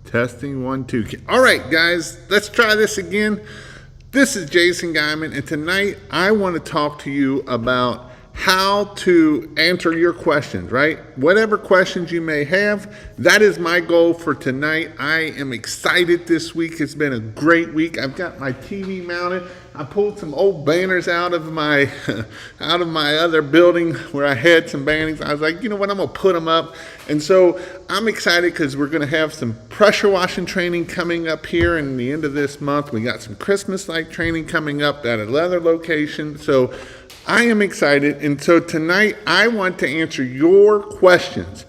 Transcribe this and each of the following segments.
Testing 1, 2. All right, guys, let's try this again. This is Jason Guyman, and tonight I want to talk to you about how to answer your questions, right? Whatever questions you may have, that is my goal for tonight. I am excited this week. It's been a great week. I've got my TV mounted. I pulled some old banners out of my other building where I had some banners. I was like, you know what, I'm gonna put them up. And so I'm excited because we're gonna have some pressure washing training coming up here in the end of this month. We got some Christmas light training coming up at another location. So I am excited, and so tonight I want to answer your questions.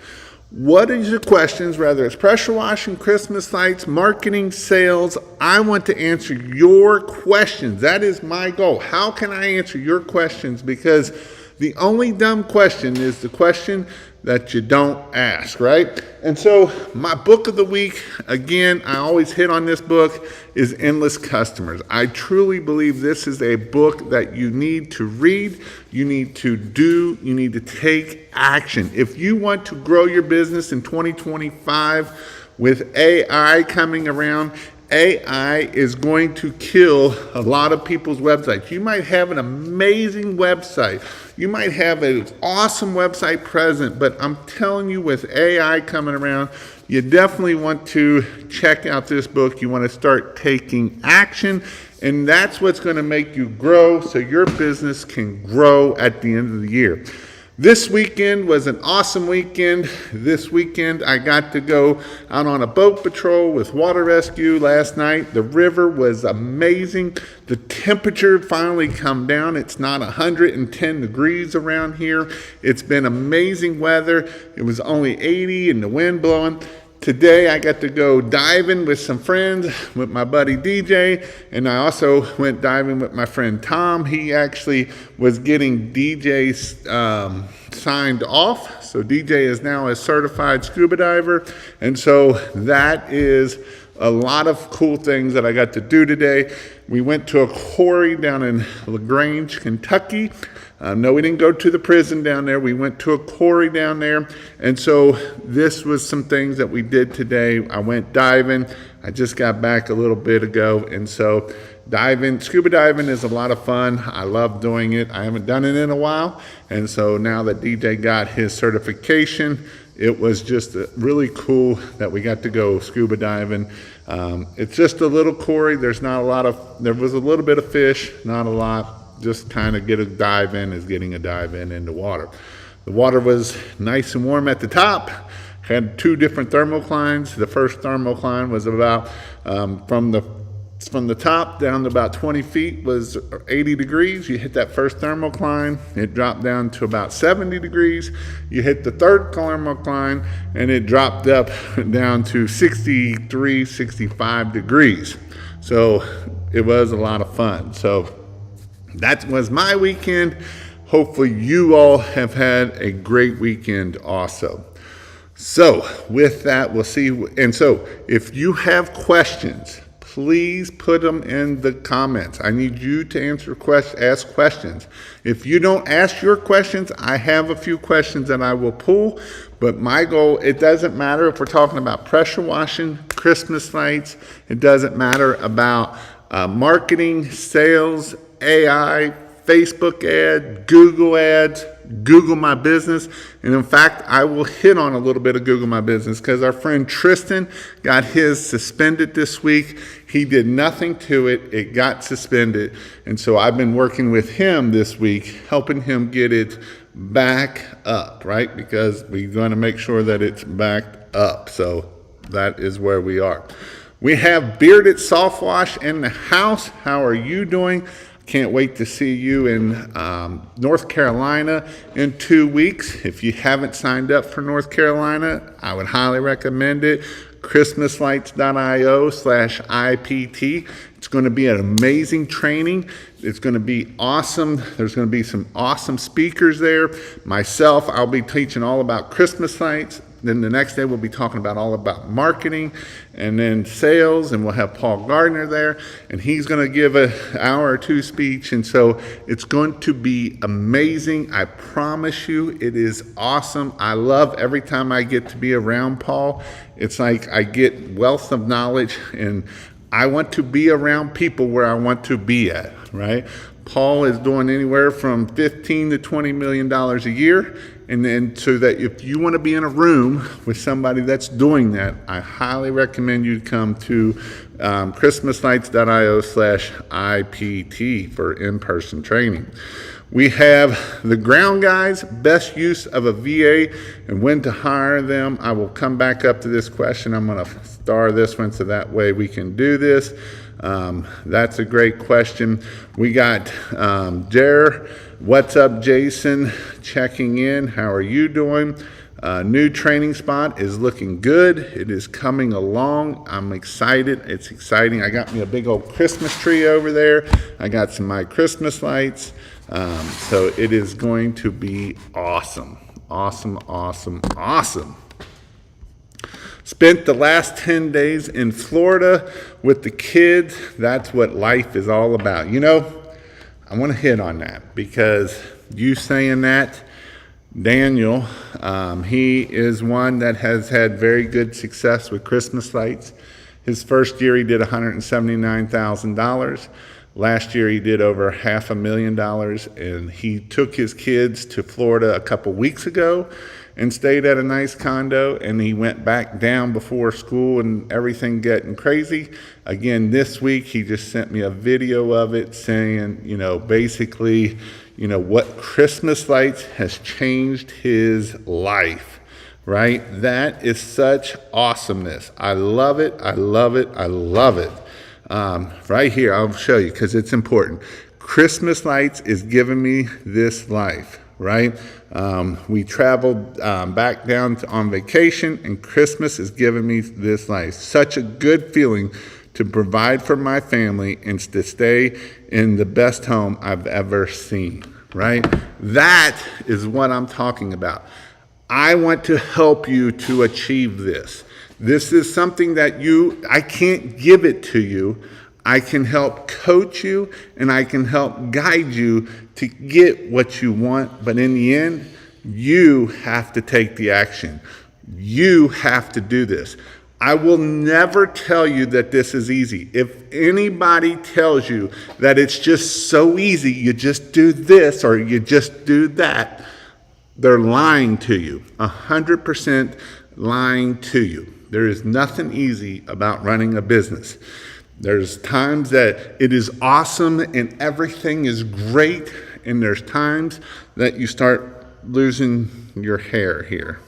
What is your questions, whether it's pressure washing, Christmas lights, marketing, sales? I want to answer your questions. That is my goal. How can I answer your questions? Because the only dumb question is the question that you don't ask, right? And so my book of the week, again, I always hit on this book, is Endless Customers. I truly believe this is a book that you need to read, you need to do, you need to take action. If you want to grow your business in 2025 with AI coming around, AI is going to kill a lot of people's websites. You might have an amazing website. You might have an awesome website present, but I'm telling you, with AI coming around, you definitely want to check out this book. You want to start taking action, and that's what's going to make you grow so your business can grow at the end of the year. This weekend was an awesome weekend. This weekend I got to go out on a boat patrol with water rescue last night. The river was amazing. The temperature finally come down. It's not 110 degrees around here. It's been amazing weather. It was only 80 and the wind blowing. Today I got to go diving with some friends, with my buddy DJ, and I also went diving with my friend Tom. He actually was getting DJ's signed off, so DJ is now a certified scuba diver, and so that is a lot of cool things that I got to do today. We went to a quarry down in LaGrange, Kentucky. No, we didn't go to the prison down there. We went to a quarry down there. And so this was some things that we did today. I went diving. I just got back a little bit ago. And so scuba diving is a lot of fun. I love doing it. I haven't done it in a while. And so now that DJ got his certification, it was just really cool that we got to go scuba diving. It's just a little quarry. There was a little bit of fish, not a lot. Just kind of get a dive in is getting a dive in the water. The water was nice and warm at the top. Had two different thermoclines. The first thermocline was about from the top down to about 20 feet was 80 degrees. You hit that first thermocline, it dropped down to about 70 degrees. You hit the third thermocline and it dropped up down to 63, 65 degrees. So it was a lot of fun. So that was my weekend. Hopefully you all have had a great weekend also. So with that, we'll see. And so if you have questions, please put them in the comments. I need you to ask questions. If you don't ask your questions, I have a few questions that I will pull. But my goal, it doesn't matter if we're talking about pressure washing, Christmas lights. It doesn't matter about marketing, sales, AI, Facebook ad, Google ads, Google My Business. And in fact, I will hit on a little bit of Google My Business because our friend Tristan got his suspended this week. He did nothing to it. It got suspended. And so I've been working with him this week, helping him get it back up, right? Because we're going to make sure that it's backed up. So that is where we are. We have Bearded Soft Wash in the house. How are you doing? Can't wait to see you in North Carolina in 2 weeks. If you haven't signed up for North Carolina, I would highly recommend it. ChristmasLights.io/IPT. It's going to be an amazing training. It's going to be awesome. There's going to be some awesome speakers there. Myself, I'll be teaching all about Christmas lights, Then the next day we'll be talking about all about marketing and then sales, and we'll have Paul Gardner there, and he's going to give an hour or two speech. And so it's going to be amazing. I promise you, it is awesome. I love every time I get to be around Paul. It's like I get wealth of knowledge, and I want to be around people where I want to be at, right? Paul is doing anywhere from $15 to $20 million a year. And then so that if you want to be in a room with somebody that's doing that, I highly recommend you come to christmaslights.io/IPT for in-person training. We have the ground guys, best use of a VA and when to hire them. I will come back up to this question. I'm going to star this one so that way we can do this. That's a great question. We got Jer. What's up, Jason? Checking in. How are you doing? New training spot is looking good. It is coming along. I'm excited. It's exciting. I got me a big old Christmas tree over there. I got some of my Christmas lights. So it is going to be awesome. Awesome, awesome, awesome. Spent the last 10 days in Florida with the kids. That's what life is all about. You know, I want to hit on that because you saying that, Daniel, he is one that has had very good success with Christmas lights. His first year he did $179,000. Last year he did over $500,000, and he took his kids to Florida a couple weeks ago and stayed at a nice condo, and he went back down before school and everything getting crazy. Again, this week he just sent me a video of it saying, you know, basically, you know, what Christmas lights has changed his life, right? That is such awesomeness. I love it. I love it. I love it. Right here, I'll show you because it's important. Christmas lights is giving me this life, right? We traveled back down on vacation, and Christmas is giving me this life. Such a good feeling to provide for my family and to stay in the best home I've ever seen, right? That is what I'm talking about. I want to help you to achieve this. This is something that I can't give it to you. I can help coach you, and I can help guide you to get what you want. But in the end, you have to take the action. You have to do this. I will never tell you that this is easy. If anybody tells you that it's just so easy, you just do this or you just do that, they're lying to you, 100% lying to you. There is nothing easy about running a business. There's times that it is awesome and everything is great, and there's times that you start losing your hair here,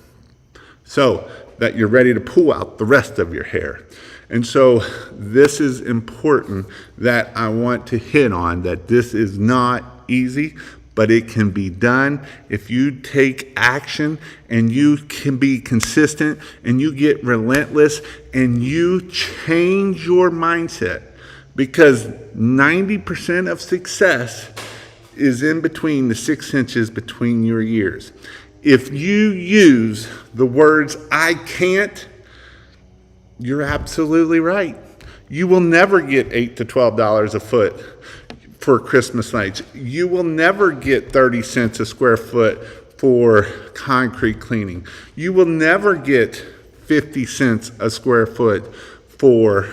so that you're ready to pull out the rest of your hair. And so this is important that I want to hit on, that this is not easy, but it can be done if you take action and you can be consistent and you get relentless and you change your mindset, because 90% of success is in between the 6 inches between your ears. If you use the words, I can't, you're absolutely right. You will never get $8 to $12 a foot for Christmas lights. You will never get 30 cents a square foot for concrete cleaning. You will never get 50 cents a square foot for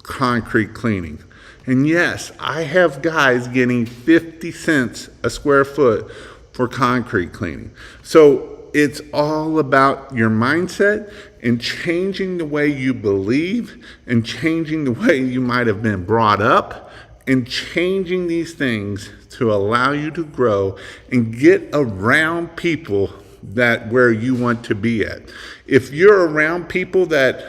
concrete cleaning. And yes, I have guys getting 50 cents a square foot for concrete cleaning. So it's all about your mindset and changing the way you believe and changing the way you might have been brought up, and changing these things to allow you to grow and get around people that where you want to be at. If you're around people that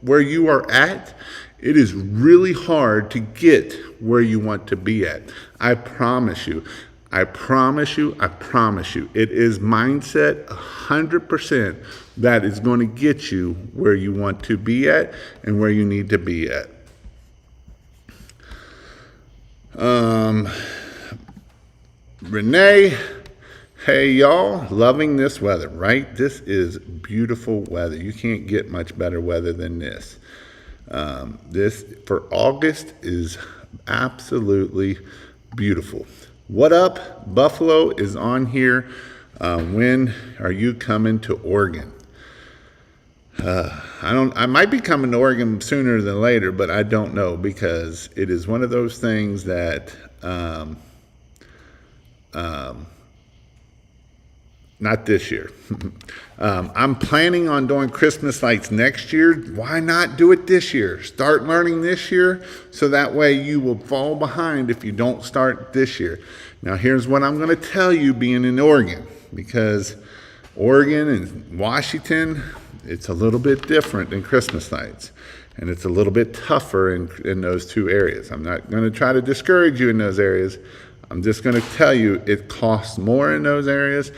where you are at, it is really hard to get where you want to be at. I promise you. I promise you, I promise you. It is mindset 100% that is going to get you where you want to be at and where you need to be at. Renee Hey y'all, loving this weather, right? This is beautiful weather. You can't get much better weather than this. This for August is absolutely beautiful. What up? Buffalo is on here. When are you coming to Oregon? I might be coming to Oregon sooner than later, but I don't know, because it is one of those things that not this year. I'm planning on doing Christmas lights next year. Why not do it this year? Start learning this year, so that way you will fall behind if you don't start this year. Now here's what I'm going to tell you, being in Oregon, because Oregon and Washington, it's a little bit different than Christmas lights, and it's a little bit tougher in those two areas. I'm not going to try to discourage you in those areas. I'm just going to tell you it costs more in those areas,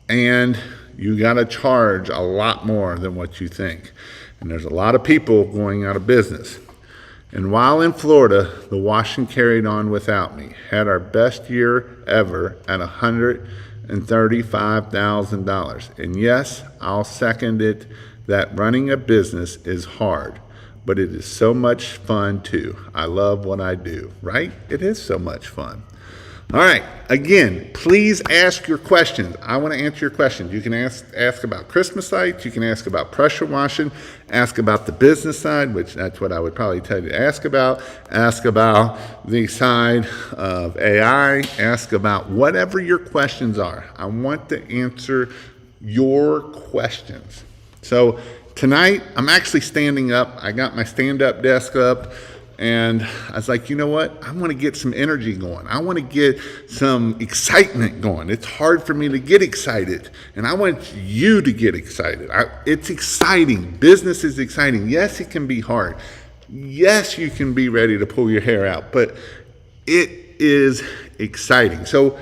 and you got to charge a lot more than what you think. And there's a lot of people going out of business. And while in Florida, the washing carried on without me. Had our best year ever at $135,000. And yes, I'll second it, that running a business is hard, but it is so much fun too. I love what I do, right? It is so much fun. All right, again, please ask your questions. I want to answer your questions. You can ask about Christmas lights. You can ask about pressure washing. Ask about the business side, which that's what I would probably tell you to ask about. Ask about the side of AI. Ask about whatever your questions are. I want to answer your questions. So tonight, I'm actually standing up. I got my stand-up desk up. And I was like, you know what? I want to get some energy going. I want to get some excitement going. It's hard for me to get excited, and I want you to get excited. It's exciting. Business is exciting. Yes, it can be hard. Yes, you can be ready to pull your hair out, but it is exciting. So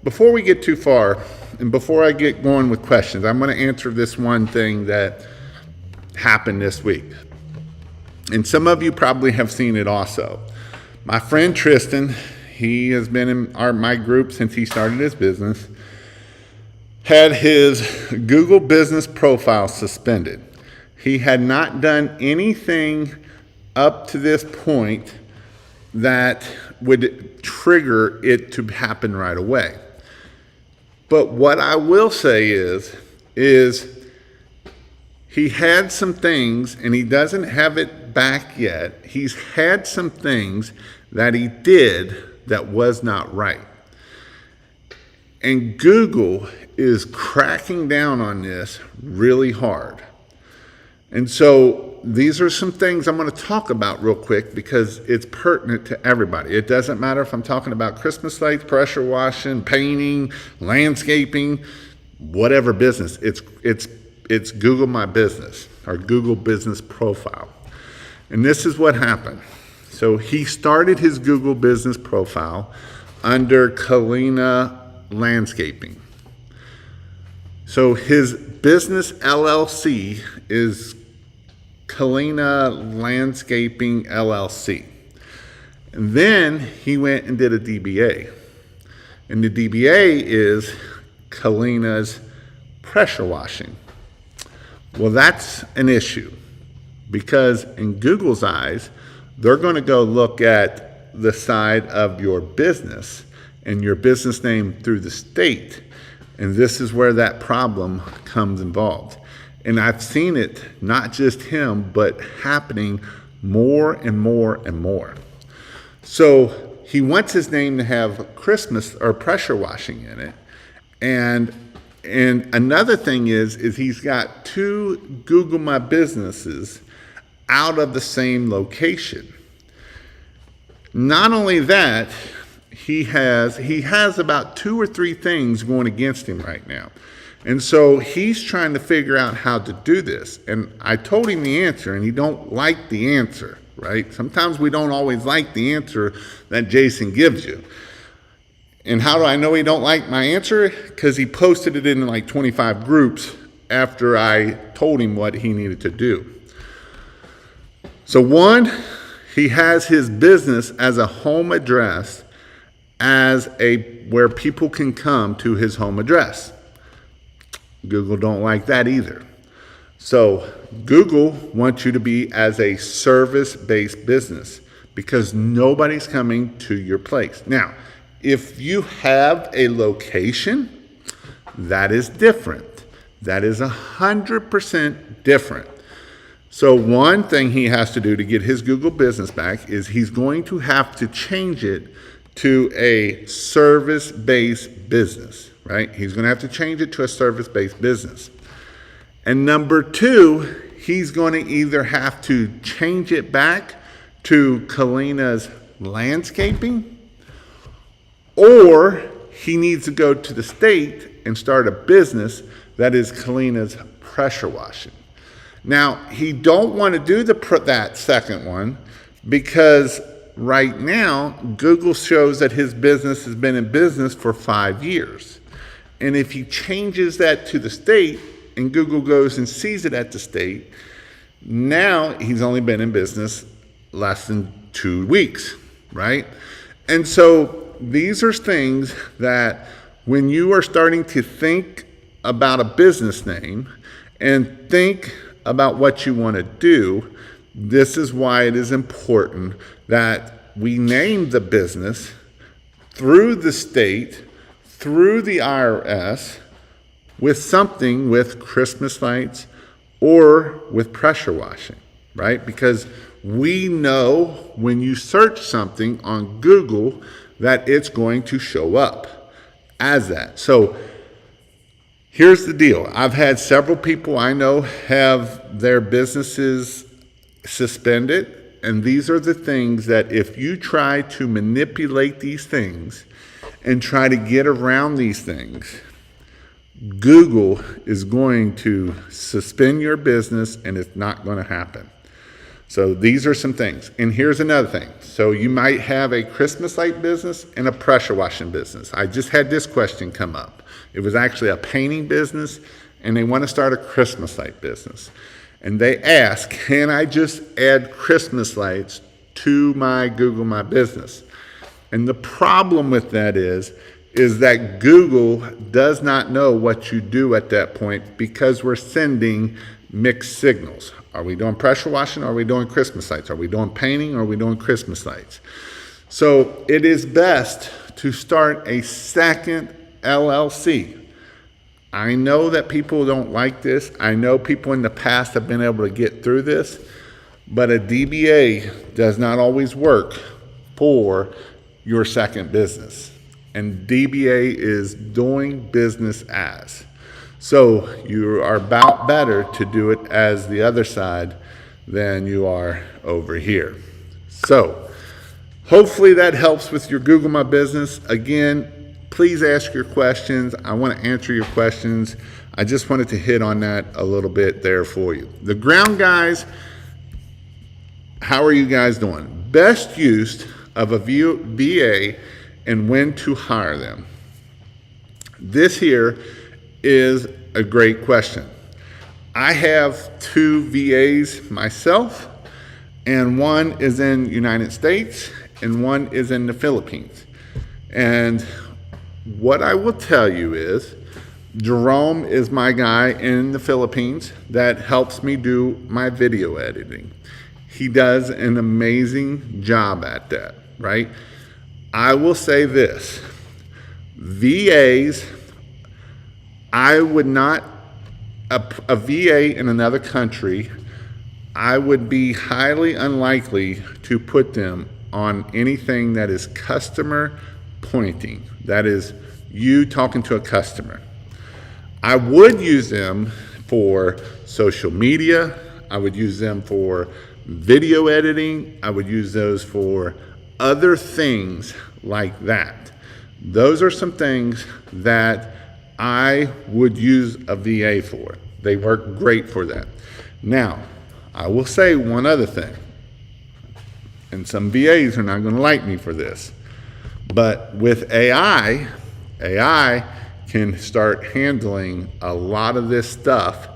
before we get too far, and before I get going with questions, I'm going to answer this one thing that happened this week. And some of you probably have seen it also. My friend Tristan, he has been in my group since he started his business, had his Google business profile suspended. He had not done anything up to this point that would trigger it to happen right away. But what I will say is he had some things, and he doesn't have it back yet. He's had some things that he did that was not right. And Google is cracking down on this really hard. And so these are some things I'm going to talk about real quick, because it's pertinent to everybody. It doesn't matter if I'm talking about Christmas lights, pressure washing, painting, landscaping, whatever business. It's Google My Business, or Google Business Profile. And this is what happened. So he started his Google Business Profile under Kalina Landscaping. So his business LLC is Kalina Landscaping LLC. And then he went and did a DBA. And the DBA is Kalina's Pressure Washing. Well, that's an issue, because in Google's eyes, they're going to go look at the side of your business and your business name through the state. And this is where that problem comes involved. And I've seen it, not just him, but happening more and more and more. So he wants his name to have Christmas or pressure washing in it. And another thing is he's got two Google My Businesses out of the same location. Not only that, he has about 2 or 3 things going against him right now. And so he's trying to figure out how to do this. And I told him the answer, and he don't like the answer, right? Sometimes we don't always like the answer that Jason gives you. And how do I know he don't like my answer? Because he posted it in like 25 groups after I told him what he needed to do. So one, he has his business as a home address as where people can come to his home address. Google don't like that either. So Google wants you to be as a service-based business because nobody's coming to your place. Now, if you have a location, that is different. That is 100% different. So one thing he has to do to get his Google business back is he's going to have to change it to a service-based business, right? He's going to have to change it to a service-based business. And number two, he's going to either have to change it back to Kalina's landscaping, or he needs to go to the state and start a business that is Kalina's pressure washing. Now, he don't want to do that second one because right now, Google shows that his business has been in business for 5 years. And if he changes that to the state and Google goes and sees it at the state, now he's only been in business less than 2 weeks, right? And so these are things that when you are starting to think about a business name and think about what you want to do, this is why it is important that we name the business through the state, through the IRS, with something with Christmas lights or with pressure washing, right? Because we know when you search something on Google that it's going to show up as that. So here's the deal. I've had several people I know have their businesses suspended, and these are the things that if you try to manipulate these things and try to get around these things, Google is going to suspend your business and it's not going to happen. So these are some things. And here's another thing. So you might have a Christmas light business and a pressure washing business. I just had this question come up. It was actually a painting business and they want to start a Christmas light business. And they ask, can I just add Christmas lights to my Google My Business? And the problem with that is that Google does not know what you do at that point because we're sending mixed signals. Are we doing pressure washing or are we doing Christmas lights? Are we doing painting or are we doing Christmas lights? So it is best to start a second LLC. I know that people don't like this. I know people in the past have been able to get through this, but a DBA does not always work for your second business. And DBA is doing business as. So you are about better to do it as the other side than you are over here. So hopefully that helps with your Google My Business. Again, please ask your questions. I want to answer your questions. I just wanted to hit on that a little bit there for you. The ground guys, how are you guys doing? Best use of a VA and when to hire them. This here is a great question. I have 2 VAs myself, and one is in the United States and one is in the Philippines. And what I will tell you is Jerome is my guy in the Philippines that helps me do my video editing. He does an amazing job at that, right? I will say this, VAs, I would not, a VA in another country, I would be highly unlikely to put them on anything that is customer pointing. That is you talking to a customer. I would use them for social media. I would use them for video editing. I would use those for other things like that. Those are some things that I would use a VA for. They work great for that. Now, I will say one other thing, and some VAs are not going to like me for this, but with AI can start handling a lot of this stuff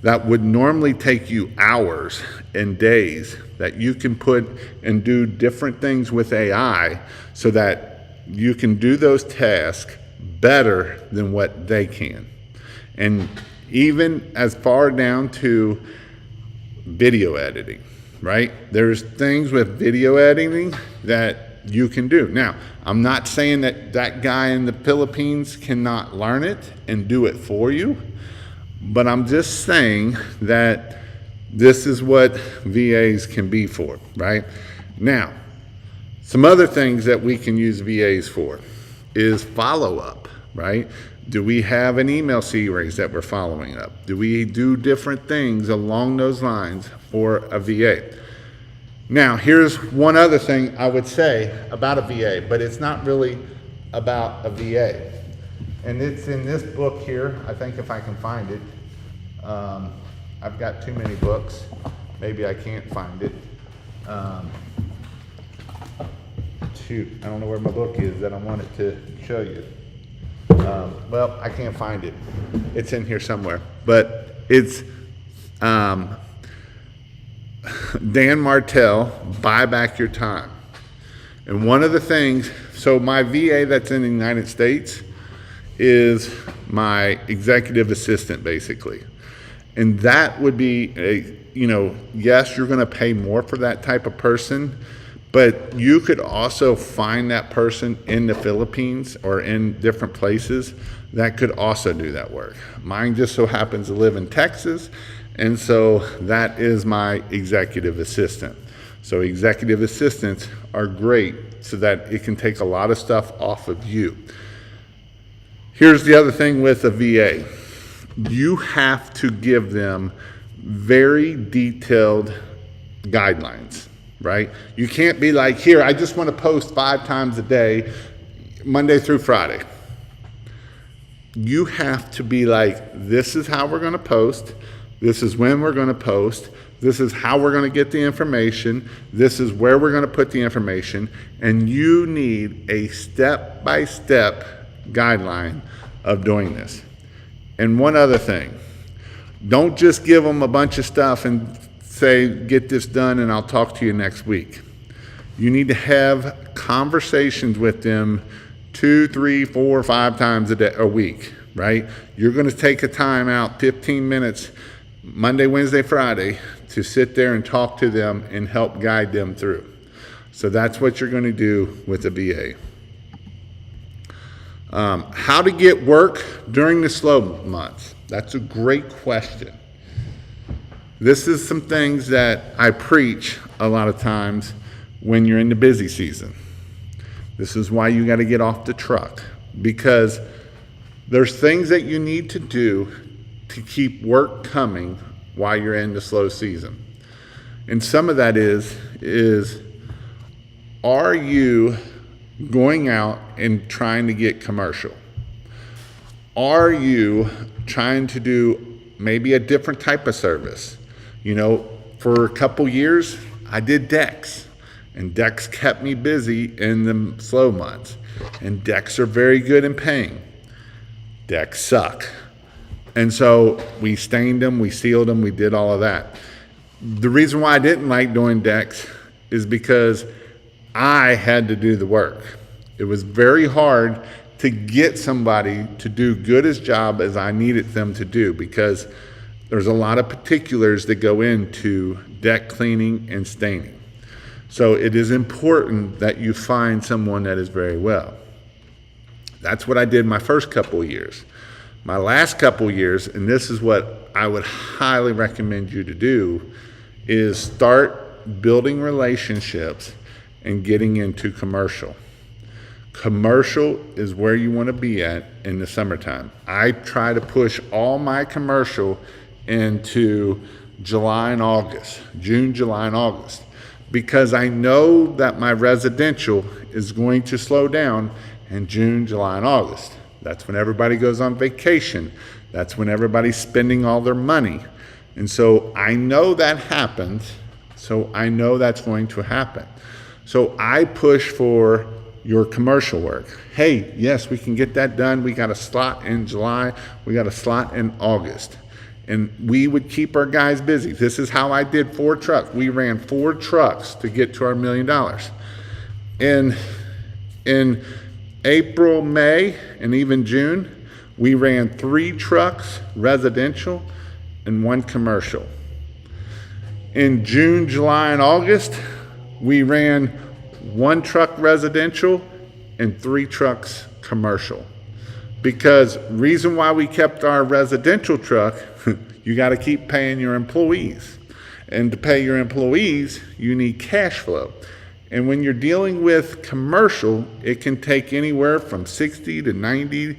that would normally take you hours and days, that you can put and do different things with AI so that you can do those tasks better than what they can. And even as far down to video editing, right? There's things with video editing that you can do. Now, I'm not saying that that guy in the Philippines cannot learn it and do it for you, but I'm just saying that this is what VAs can be for, right? Now, some other things that we can use VAs for is follow-up, right? Do we have an email series that we're following up? Do we do different things along those lines for a VA? Now, here's one other thing I would say about a VA, but it's not really about a VA. And it's in this book here. I think if I can find it. I've got too many books. Maybe I can't find it. Shoot, I don't know where my book is that I wanted to show you. Well, I can't find it. It's in here somewhere. But it's Dan Martell, Buy Back Your Time. And one of the things, so my VA that's in the United States is my executive assistant, basically. And that would be yes, you're going to pay more for that type of person, but you could also find that person in the Philippines or in different places that could also do that work. Mine just so happens to live in Texas, and so that is my executive assistant. So executive assistants are great so that it can take a lot of stuff off of you. Here's the other thing with a VA. You have to give them very detailed guidelines, right? You can't be like, here, I just want to post 5 times a day, Monday through Friday. You have to be like, this is how we're going to post. This is when we're going to post. This is how we're going to get the information. This is where we're going to put the information. And you need a step-by-step guideline of doing this. And one other thing, don't just give them a bunch of stuff and say, get this done and I'll talk to you next week. You need to have conversations with them 2, 3, 4, 5 times a week, right? You're going to take a time out, 15 minutes, Monday, Wednesday, Friday, to sit there and talk to them and help guide them through. So that's what you're going to do with a VA. How to get work during the slow months? That's a great question. This is some things that I preach a lot of times when you're in the busy season. This is why you got to get off the truck, because there's things that you need to do to keep work coming while you're in the slow season. And some of that is are you going out and trying to get commercial? Are you trying to do maybe a different type of service? For a couple years, I did decks, and decks kept me busy in the slow months. And decks are very good in paying. Decks suck. And so we stained them, we sealed them, we did all of that. The reason why I didn't like doing decks is because I had to do the work. It was very hard to get somebody to do good as job as I needed them to do, because there's a lot of particulars that go into deck cleaning and staining. So it is important that you find someone that is very well. That's what I did my first couple of years. My last couple of years, and this is what I would highly recommend you to do, is start building relationships and getting into commercial. Commercial is where you want to be at in the summertime. I try to push all my commercial into July and August, June, July, and August, because I know that my residential is going to slow down in June, July, and August. That's when everybody goes on vacation. That's when everybody's spending all their money. And so I know that happens, so I know that's going to happen. So I push for your commercial work. Hey, yes, we can get that done. We got a slot in July. We got a slot in August. And we would keep our guys busy. This is how I did 4 trucks. We ran 4 trucks to get to our $1 million. And April, May, and even June, we ran 3 trucks residential and 1 commercial. In June, July, and August, we ran 1 truck residential and 3 trucks commercial. Because reason why we kept our residential truck, you got to keep paying your employees. And to pay your employees, you need cash flow. And when you're dealing with commercial, it can take anywhere from 60 to 90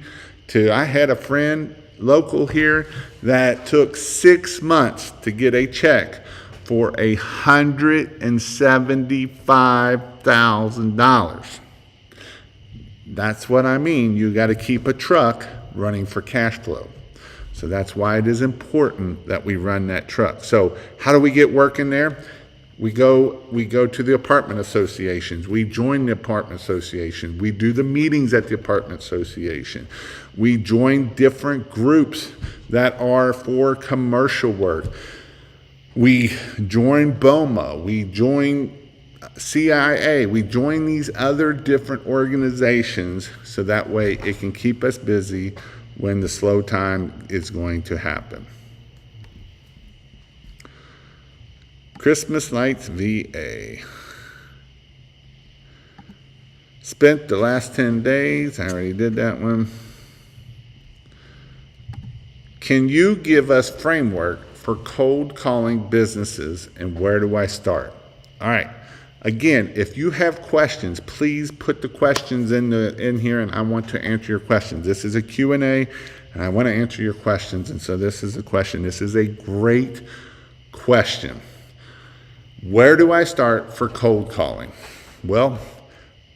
to, I had a friend local here that took 6 months to get a check for $175,000. That's what I mean. You got to keep a truck running for cash flow. So that's why it is important that we run that truck. So how do we get working there? We go to the apartment associations. We join the apartment association. We do the meetings at the apartment association. We join different groups that are for commercial work. We join BOMA. We join CIA. We join these other different organizations so that way it can keep us busy when the slow time is going to happen. Christmas Lights VA. Spent the last 10 days. I already did that one. Can you give us framework for cold calling businesses and where do I start? All right. Again, if you have questions, please put the questions in here, and I want to answer your questions. This is a Q&A, and I want to answer your questions, and so this is a question. This is a great question. Where do I start for cold calling? Well,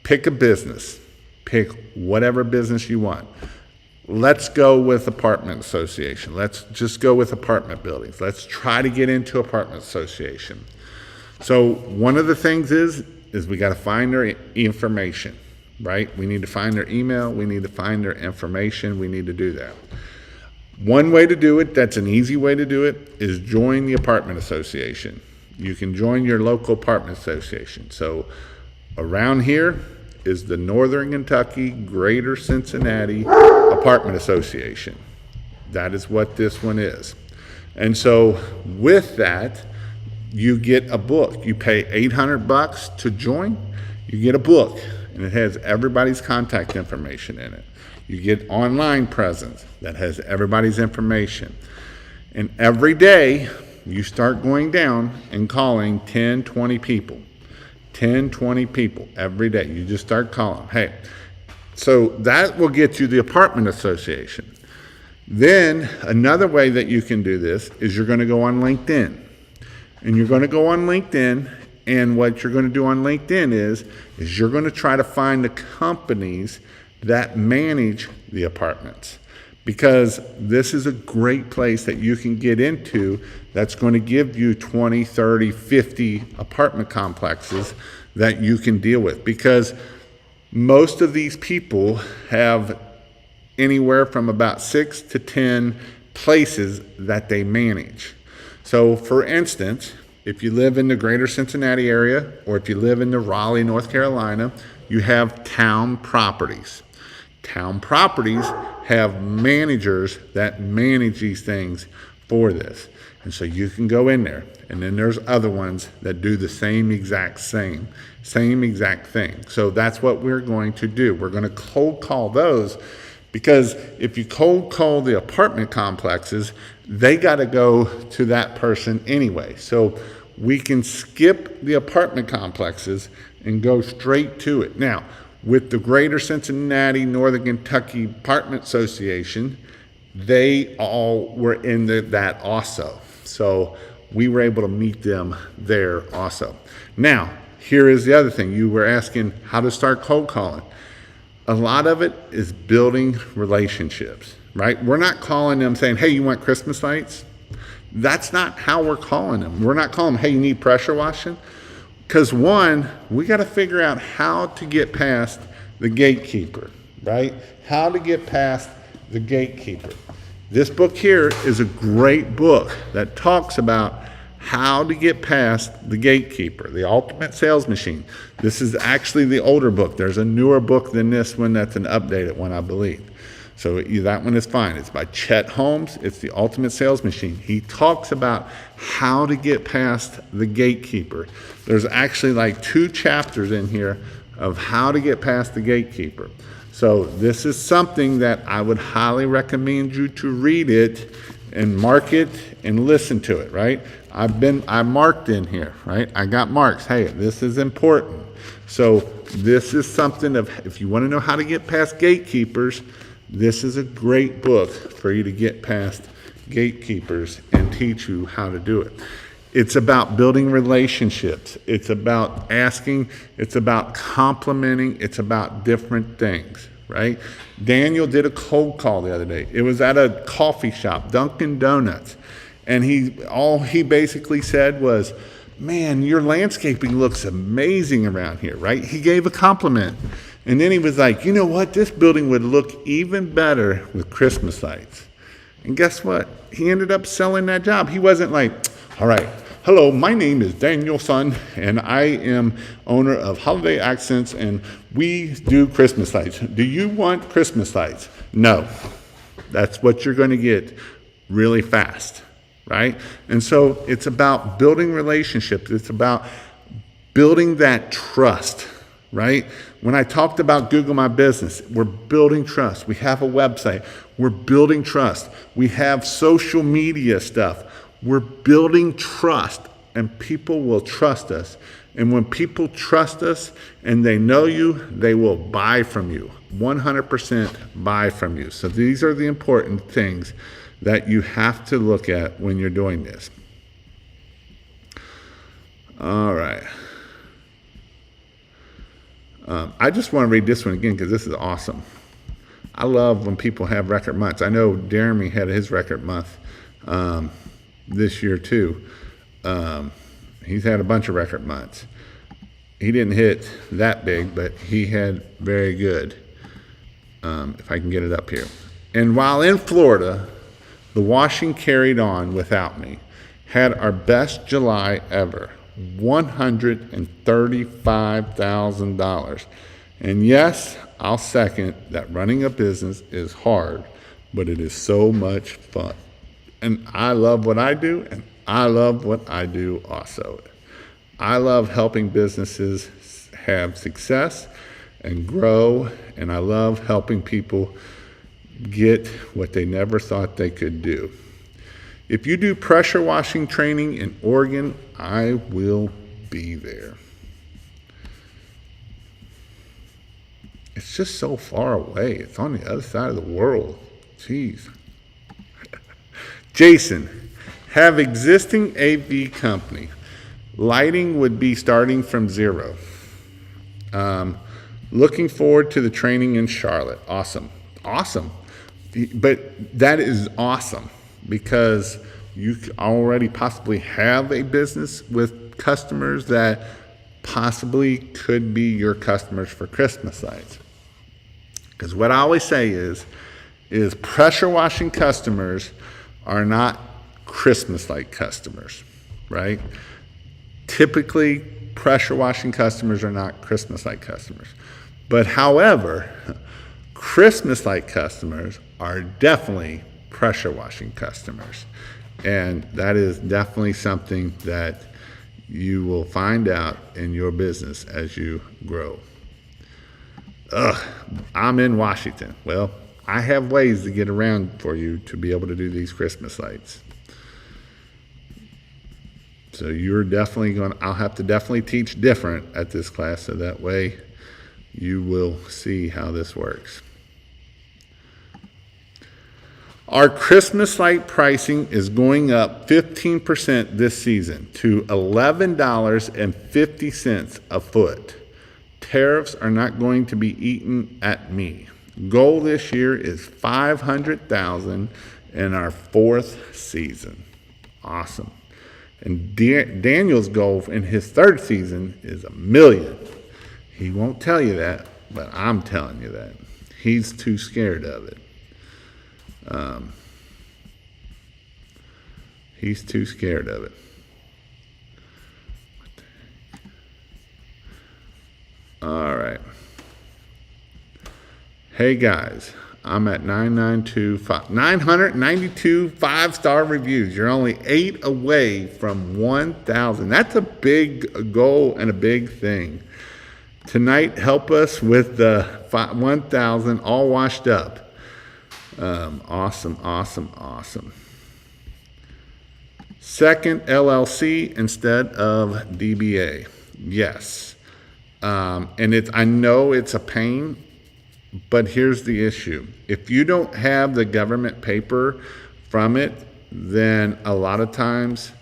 pick a business. Pick whatever business you want. Let's go with apartment association. Let's just go with apartment buildings. Let's try to get into apartment association. So one of the things is we got to find their information, right? We need to find their email. We need to find their information. We need to do that. One way to do it, that's an easy way to do it, is join the apartment association. You can join your local apartment association. So around here is the Northern Kentucky Greater Cincinnati Apartment Association. That is what this one is. And so with that, you get a book. You pay $800 to join. You get a book, and it has everybody's contact information in it. You get online presence that has everybody's information. And every day, you start going down and calling 10, 20 people. 10, 20 people every day. You just start calling. Hey, so that will get you the apartment association. Then another way that you can do this is you're going to go on LinkedIn. And you're going to go on LinkedIn, and what you're going to do on LinkedIn is you're going to try to find the companies that manage the apartments, because this is a great place that you can get into that's going to give you 20, 30, 50 apartment complexes that you can deal with, because most of these people have anywhere from about 6 to 10 places that they manage. So for instance, if you live in the greater Cincinnati area, or if you live in the Raleigh, North Carolina, you have Town Properties. Town Properties have managers that manage these things for this. And so you can go in there. And then there's other ones that do the same exact thing. So that's what we're going to do. We're going to cold call those, because if you cold call the apartment complexes, they got to go to that person anyway. So we can skip the apartment complexes and go straight to it. Now, with the Greater Cincinnati Northern Kentucky Apartment Association, they all were in that also. So we were able to meet them there also. Now, here is the other thing. You were asking how to start cold calling. A lot of it is building relationships, right? We're not calling them saying, hey, you want Christmas lights? That's not how we're calling them. We're not calling them, hey, you need pressure washing? Because one, we got to figure out how to get past the gatekeeper, right? How to get past the gatekeeper. This book here is a great book that talks about How to Get Past the Gatekeeper, The Ultimate Sales Machine. This is actually the older book. There's a newer book than this one that's an updated one, I believe. So that one is fine. It's by Chet Holmes. It's The Ultimate Sales Machine. He talks about how to get past the gatekeeper. There's actually like 2 chapters in here of how to get past the gatekeeper. So this is something that I would highly recommend you to read it and mark it and listen to it, right? I marked in here, right? I got marks. Hey, this is important. So this is something of, if you want to know how to get past gatekeepers, this is a great book for you to get past gatekeepers and teach you how to do it. It's about building relationships. It's about asking. It's about complimenting. It's about different things, right? Daniel did a cold call the other day. It was at a coffee shop, Dunkin' Donuts. And all he basically said was, man, your landscaping looks amazing around here, right? He gave a compliment. And then he was like, you know what? This building would look even better with Christmas lights. And guess what? He ended up selling that job. He wasn't like, all right, hello, my name is Daniel Sun, and I am owner of Holiday Accents, and we do Christmas lights. Do you want Christmas lights? No. That's what you're going to get really fast, right? And so it's about building relationships. It's about building that trust, right? When I talked about Google My Business, we're building trust. We have a website. We're building trust. We have social media stuff. We're building trust, and people will trust us. And when people trust us and they know you, they will buy from you. 100% buy from you. So these are the important things that you have to look at when you're doing this. All right. I just want to read this one again because this is awesome. I love when people have record months. I know Jeremy had his record month this year too. He's had a bunch of record months. He didn't hit that big, but he had very good. If I can get it up here. And while in Florida, the washing carried on without me. Had our best July ever. $135,000. And yes, I'll second that running a business is hard, but it is so much fun. And I love what I do, and I love what I do also. I love helping businesses have success and grow, and I love helping people get what they never thought they could do. If you do pressure washing training in Oregon, I will be there. It's just so far away. It's on the other side of the world. Jeez. Jason, have existing AV company. Lighting would be starting from zero. Looking forward to the training in Charlotte. Awesome. Awesome. But that is awesome because you already possibly have a business with customers that possibly could be your customers for Christmas lights. Because what I always say is pressure washing customers are not Christmas light customers, right? Typically, pressure washing customers are not Christmas light customers. But however, Christmas light customers are definitely pressure washing customers. And that is definitely something that you will find out in your business as you grow. I'm in Washington. Well, I have ways to get around for you to be able to do these Christmas lights. So you're definitely I'll have to definitely teach different at this class so that way you will see how this works. Our Christmas light pricing is going up 15% this season to $11.50 a foot. Tariffs are not going to be eaten at me. Goal this year is $500,000 in our 4th season. Awesome. And Daniel's goal in his 3rd season is $1 million. He won't tell you that, but I'm telling you that. He's too scared of it. He's too scared of it. All right. Hey guys, I'm at 992 5-992 reviews. You're only 8 away from 1,000. That's a big goal and a big thing. Tonight, help us with the 1,000 all washed up. Awesome. Second LLC instead of DBA. Yes. And I know it's a pain, but here's the issue. If you don't have the government paper from it, then a lot of times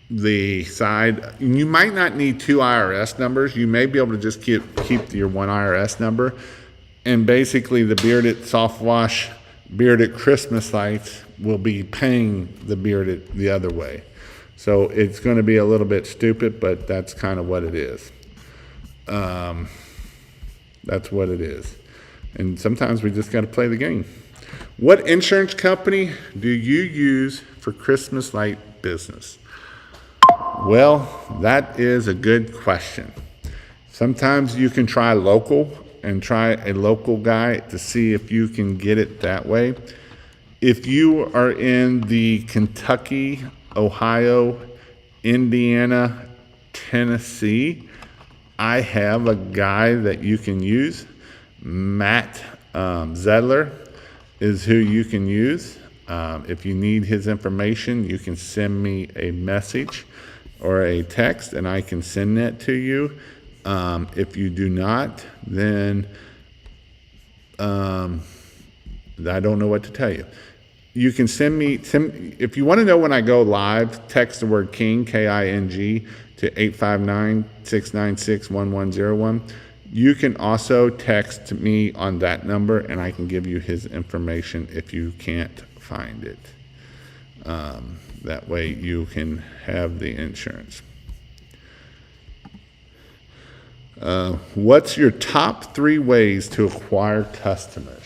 you might not need 2 IRS numbers. You may be able to just keep your 1 IRS number. And basically the Bearded Soft Wash Bearded Christmas Lights will be paying the Bearded the other way. So it's going to be a little bit stupid, but that's kind of what it is. That's what it is. And sometimes we just got to play the game. What insurance company do you use for Christmas light business? Well, that is a good question. Sometimes you can try local and try a local guy to see if you can get it that way. If you are in the Kentucky, Ohio, Indiana, Tennessee, I have a guy that you can use. Matt Zedler is who you can use. If you need his information, you can send me a message or a text and I can send that to you. If you do not, then I don't know what to tell you. You can send me, if you want to know when I go live, text the word King, K-I-N-G, to 859-696-1101. You can also text me on that number and I can give you his information if you can't find it. That way you can have the insurance. What's your top 3 ways to acquire customers?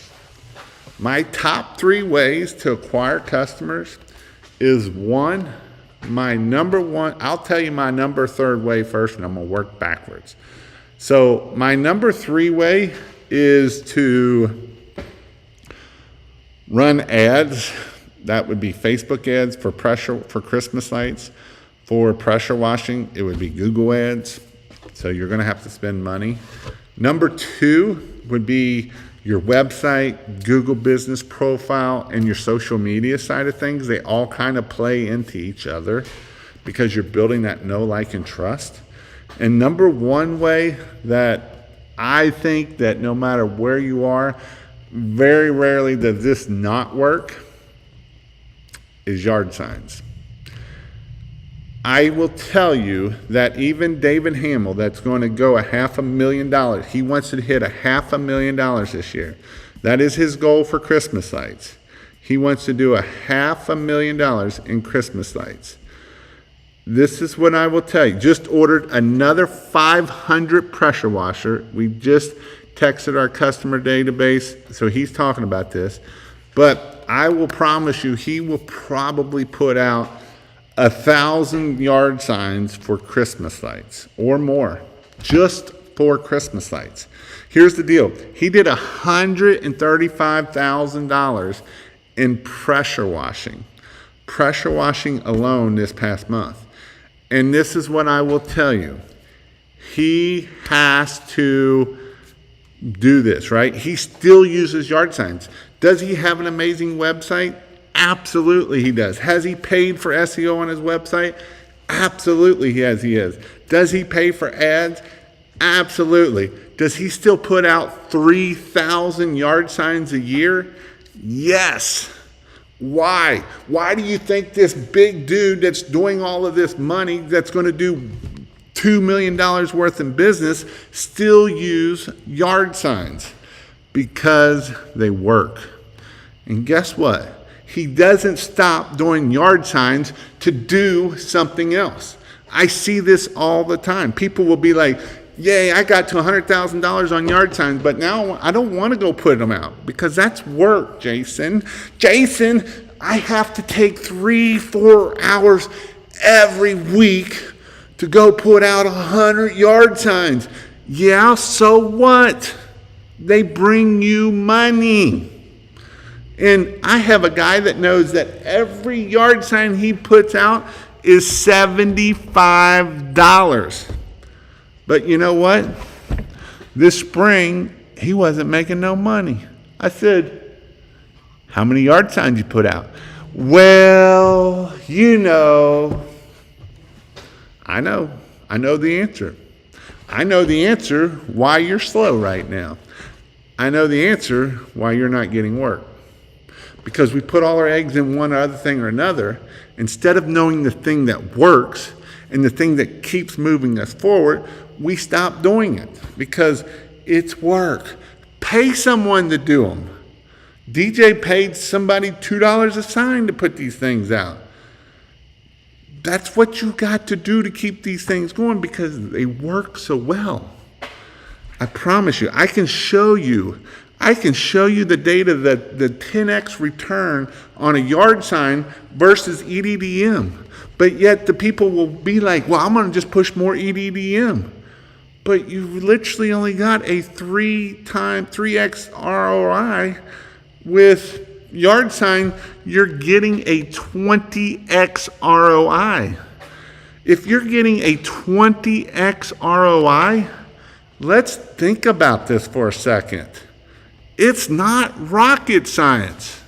My top 3 ways to acquire customers is my number one, I'll tell you my number 3rd way first and I'm gonna work backwards. So my number 3 way is to run ads. That would be Facebook ads for Christmas lights. For pressure washing, it would be Google ads. So you're gonna have to spend money. Number 2 would be your website, Google business profile, and your social media side of things. They all kind of play into each other because you're building that know, like, and trust. And number 1 way that I think that no matter where you are, very rarely does this not work, is yard signs. I will tell you that even David Hamill, that's going to go $500,000, he wants to hit $500,000 this year. That is his goal for Christmas lights. He wants to do $500,000 in Christmas lights. This is what I will tell you. Just ordered another 500 pressure washer. We just texted our customer database, so he's talking about this. But I will promise you, he will probably put out 1,000 yard signs for Christmas lights or more, just for Christmas lights. Here's the deal. He did $135,000 in pressure washing alone this past month. And this is what I will tell you. He has to do this, right? He still uses yard signs. Does he have an amazing website? Absolutely he does. Has he paid for SEO on his website? Absolutely he has. Does he pay for ads? Absolutely. Does he still put out 3,000 yard signs a year? Yes. Why? Why do you think this big dude that's doing all of this money, that's going to do $2 million worth in business, still use yard signs? Because they work. And guess what? He doesn't stop doing yard signs to do something else. I see this all the time. People will be like, yay, I got to $100,000 on yard signs, but now I don't want to go put them out because that's work, Jason. I have to take 3-4 hours every week to go put out 100 yard signs. Yeah, so what? They bring you money. And I have a guy that knows that every yard sign he puts out is $75. But you know what? This spring, he wasn't making no money. I said, how many yard signs you put out? Well, you know. I know the answer. I know the answer why you're slow right now. I know the answer why you're not getting work. Because we put all our eggs in one other thing or another, instead of knowing the thing that works and the thing that keeps moving us forward, we stop doing it because it's work. Pay someone to do them. DJ paid somebody $2 a sign to put these things out. That's what you got to do to keep these things going because they work so well. I promise you, I can show you the data that the 10x return on a yard sign versus EDDM. But yet the people will be like, well, I'm going to just push more EDDM. But you literally only got a 3x ROI. With yard sign, you're getting a 20x ROI. If you're getting a 20x ROI, let's think about this for a second. It's not rocket science.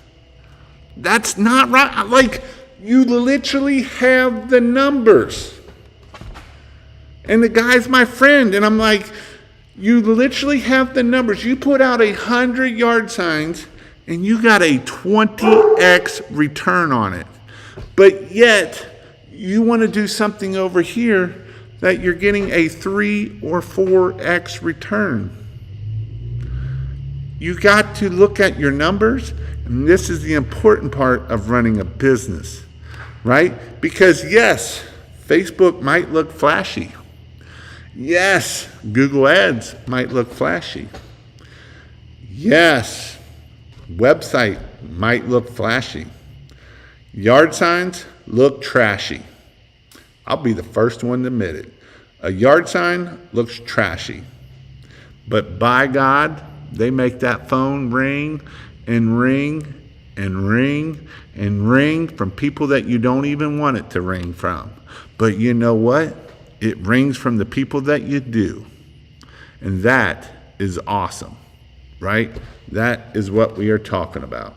That's not right. Like, you literally have the numbers. And the guy's my friend, and I'm like, you literally have the numbers. You put out 100 yard signs, and you got a 20x return on it. But yet, you want to do something over here that you're getting a 3 or 4x return. You got to look at your numbers, and this is the important part of running a business, right? Because yes, Facebook might look flashy. Yes, Google Ads might look flashy. Yes, website might look flashy. Yard signs look trashy. I'll be the first one to admit it. A yard sign looks trashy. But by God, they make that phone ring and ring and ring and ring from people that you don't even want it to ring from. But you know what? It rings from the people that you do. And that is awesome, right? That is what we are talking about.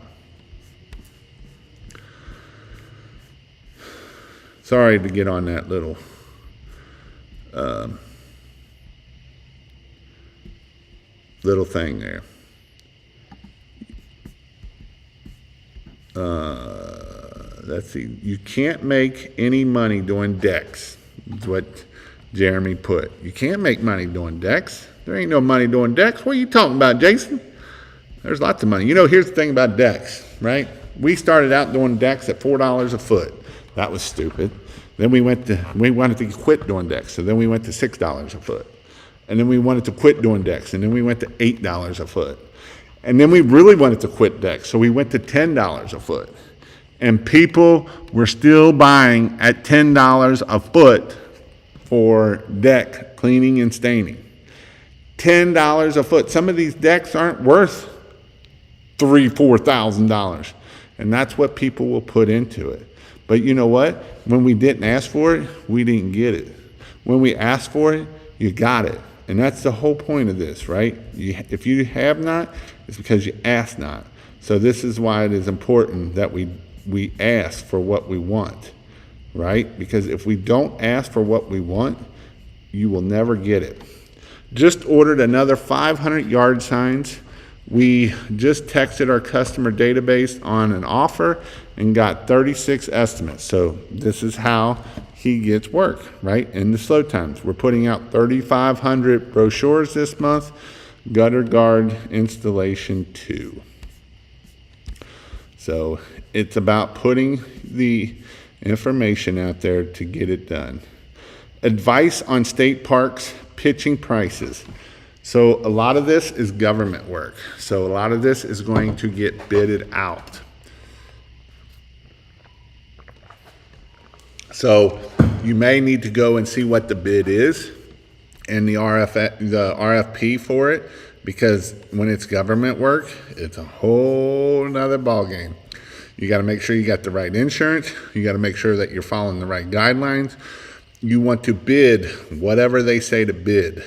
Sorry to get on that little thing there. Let's see. You can't make any money doing decks. Is what Jeremy put. You can't make money doing decks. There ain't no money doing decks. What are you talking about, Jason? There's lots of money. You know, here's the thing about decks, right? We started out doing decks at $4 a foot. That was stupid. Then we wanted to quit doing decks. So then we went to $6 a foot. And then we wanted to quit doing decks. And then we went to $8 a foot. And then we really wanted to quit decks. So we went to $10 a foot. And people were still buying at $10 a foot for deck cleaning and staining. $10 a foot. Some of these decks aren't worth $3,000, $4,000. And that's what people will put into it. But you know what? When we didn't ask for it, we didn't get it. When we asked for it, you got it. And that's the whole point of this, right? If you have not, it's because you asked not. So this is why it is important that we ask for what we want, right? Because if we don't ask for what we want, you will never get it. Just ordered another 500 yard signs. We just texted our customer database on an offer and got 36 estimates. So this is how he gets work, right? In the slow times. We're putting out 3,500 brochures this month. Gutter guard installation 2. So it's about putting the information out there to get it done. Advice on state parks, pitching prices. So a lot of this is government work. So a lot of this is going to get bidded out. So You may need to go and see what the bid is and the RFP for it, because when it's government work, it's a whole nother ballgame. You got to make sure you got the right insurance. You got to make sure that you're following the right guidelines. You want to bid whatever they say to bid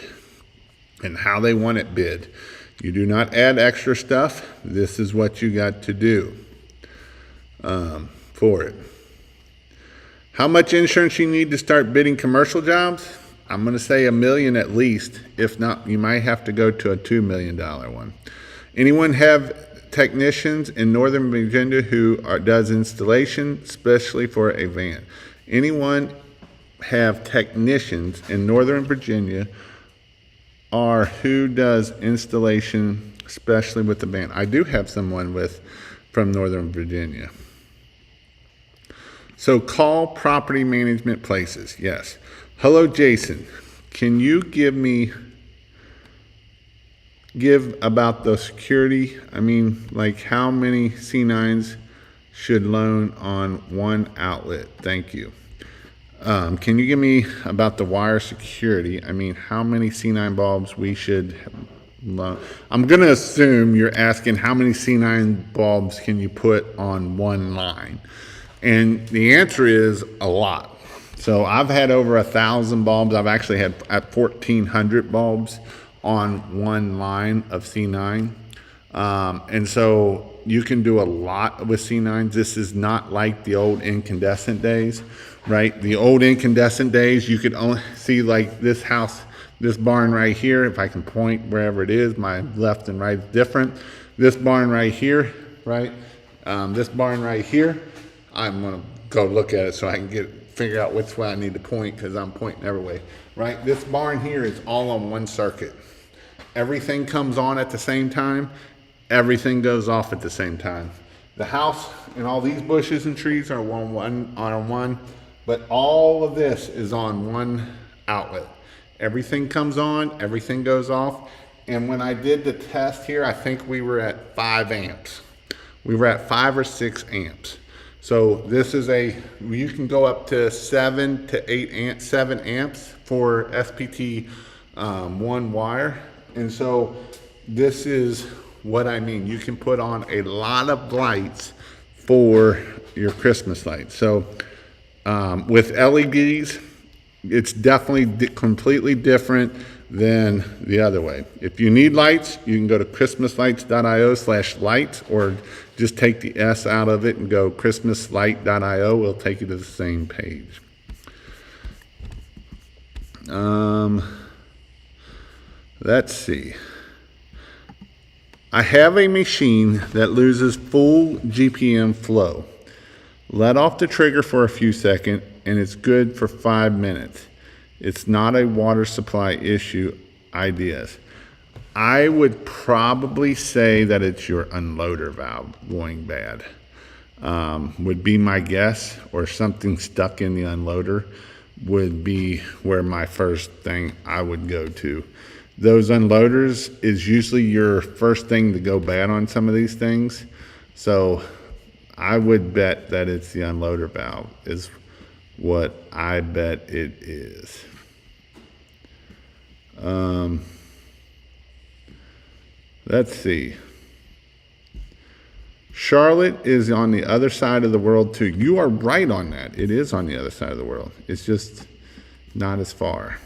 and how they want it bid. You do not add extra stuff. This is what you got to do for it. How much insurance you need to start bidding commercial jobs? I'm going to say $1 million at least. If not, you might have to go to a $2 million one. Anyone have technicians in Northern Virginia who does installation, especially for a van? Anyone have technicians in Northern Virginia or who does installation, especially with the van? I do have someone from Northern Virginia. So call property management places. Yes. Hello, Jason. Can you give about the security? I mean, like how many C9s should loan on one outlet? Thank you. Can you give me about the wire security? I mean, how many C9 bulbs we should loan? I'm going to assume you're asking how many C9 bulbs can you put on one line? And the answer is a lot. So I've had over 1,000 bulbs. I've actually had 1,400 bulbs on one line of C9. And so you can do a lot with C9s. This is not like the old incandescent days, right? The old incandescent days, you could only see like this house, this barn right here. If I can point wherever it is, my left and right is different. This barn right here, right? This barn right here, I'm gonna go look at it so I can figure out which way I need to point, because I'm pointing every way, right? This barn here is all on one circuit. Everything comes on at the same time. Everything goes off at the same time. The house and all these bushes and trees are on one, but all of this is on one outlet. Everything comes on, everything goes off. And when I did the test here, I think we were at 5 amps. We were at 5 or 6 amps. So this is you can go up to 7 to 8 amps, 7 amps for SPT one wire. And so this is what I mean. You can put on a lot of lights for your Christmas lights. So with LEDs, it's definitely completely different than the other way. If you need lights, you can go to christmaslights.io/lights, or just take the S out of it and go christmaslight.io. It'll take you to the same page. Let's see. I have a machine that loses full GPM flow. Let off the trigger for a few seconds and it's good for 5 minutes. It's not a water supply issue. Ideas. I would probably say that it's your unloader valve going bad. Would be my guess, or something stuck in the unloader would be where my first thing I would go to. Those unloaders is usually your first thing to go bad on some of these things. So I would bet that it's the unloader valve is what I bet it is. Let's see. Charlotte is on the other side of the world too. You are right on that. It is on the other side of the world. It's just not as far.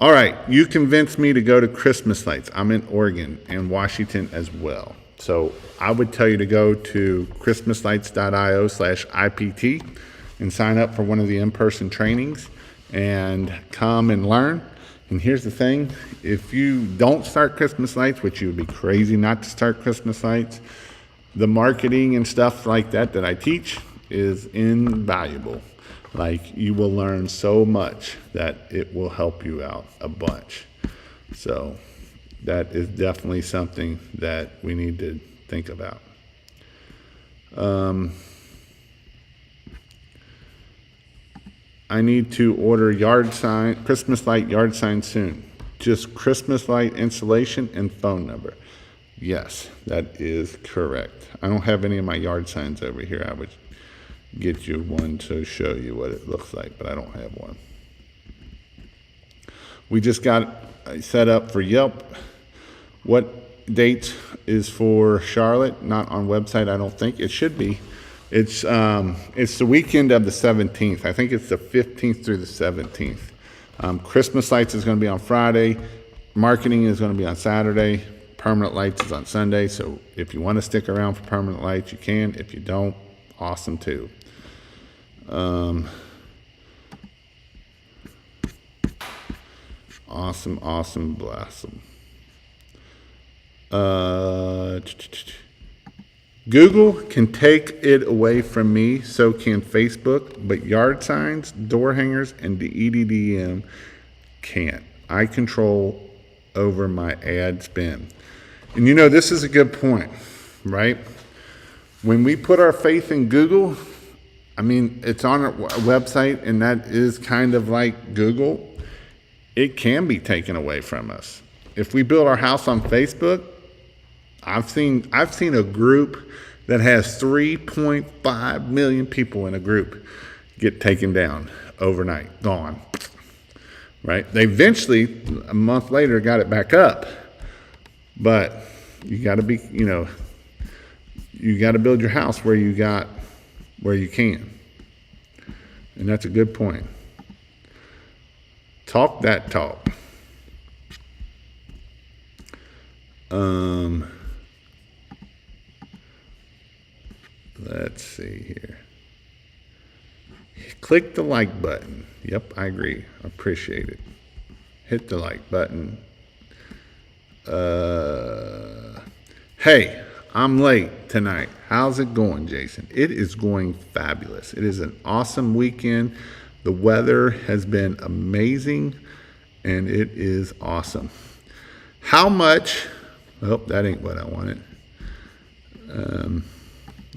All right, you convinced me to go to Christmas lights. I'm in Oregon and Washington as well. So I would tell you to go to christmaslights.io/IPT and sign up for one of the in-person trainings and come and learn. And here's the thing, if you don't start Christmas lights, which you would be crazy not to start Christmas lights, the marketing and stuff like that I teach is invaluable. Like, you will learn so much that it will help you out a bunch. So that is definitely something that we need to think about. I need to order Christmas light yard sign soon. Just Christmas light installation and phone number. Yes, that is correct. I don't have any of my yard signs over here. get you one to show you what it looks like, but I don't have one. We just got set up for Yelp. What date is for Charlotte? Not on website, I don't think. It should be. It's the weekend of the 17th. I think it's the 15th through the 17th. Christmas lights is going to be on Friday. Marketing is going to be on Saturday. Permanent lights is on Sunday. So if you want to stick around for permanent lights, you can. If you don't, awesome too. Awesome, blossom. Google can take it away from me, so can Facebook, but yard signs, door hangers, and the EDDM can't. I control over my ad spend. And you know, this is a good point, right? When we put our faith in Google, I mean, it's on our website, and that is kind of like Google. It can be taken away from us. If we build our house on Facebook, I've seen a group that has 3.5 million people in a group get taken down overnight, gone, right? They eventually, a month later, got it back up. But you got to be, you got to build your house where you can. And that's a good point. Talk that talk. Let's see here. Click the like button. Yep, I agree. Appreciate it. Hit the like button. Hey, I'm late tonight. How's it going, Jason? It is going fabulous. It is an awesome weekend. The weather has been amazing, and it is awesome. How much, that ain't what I wanted.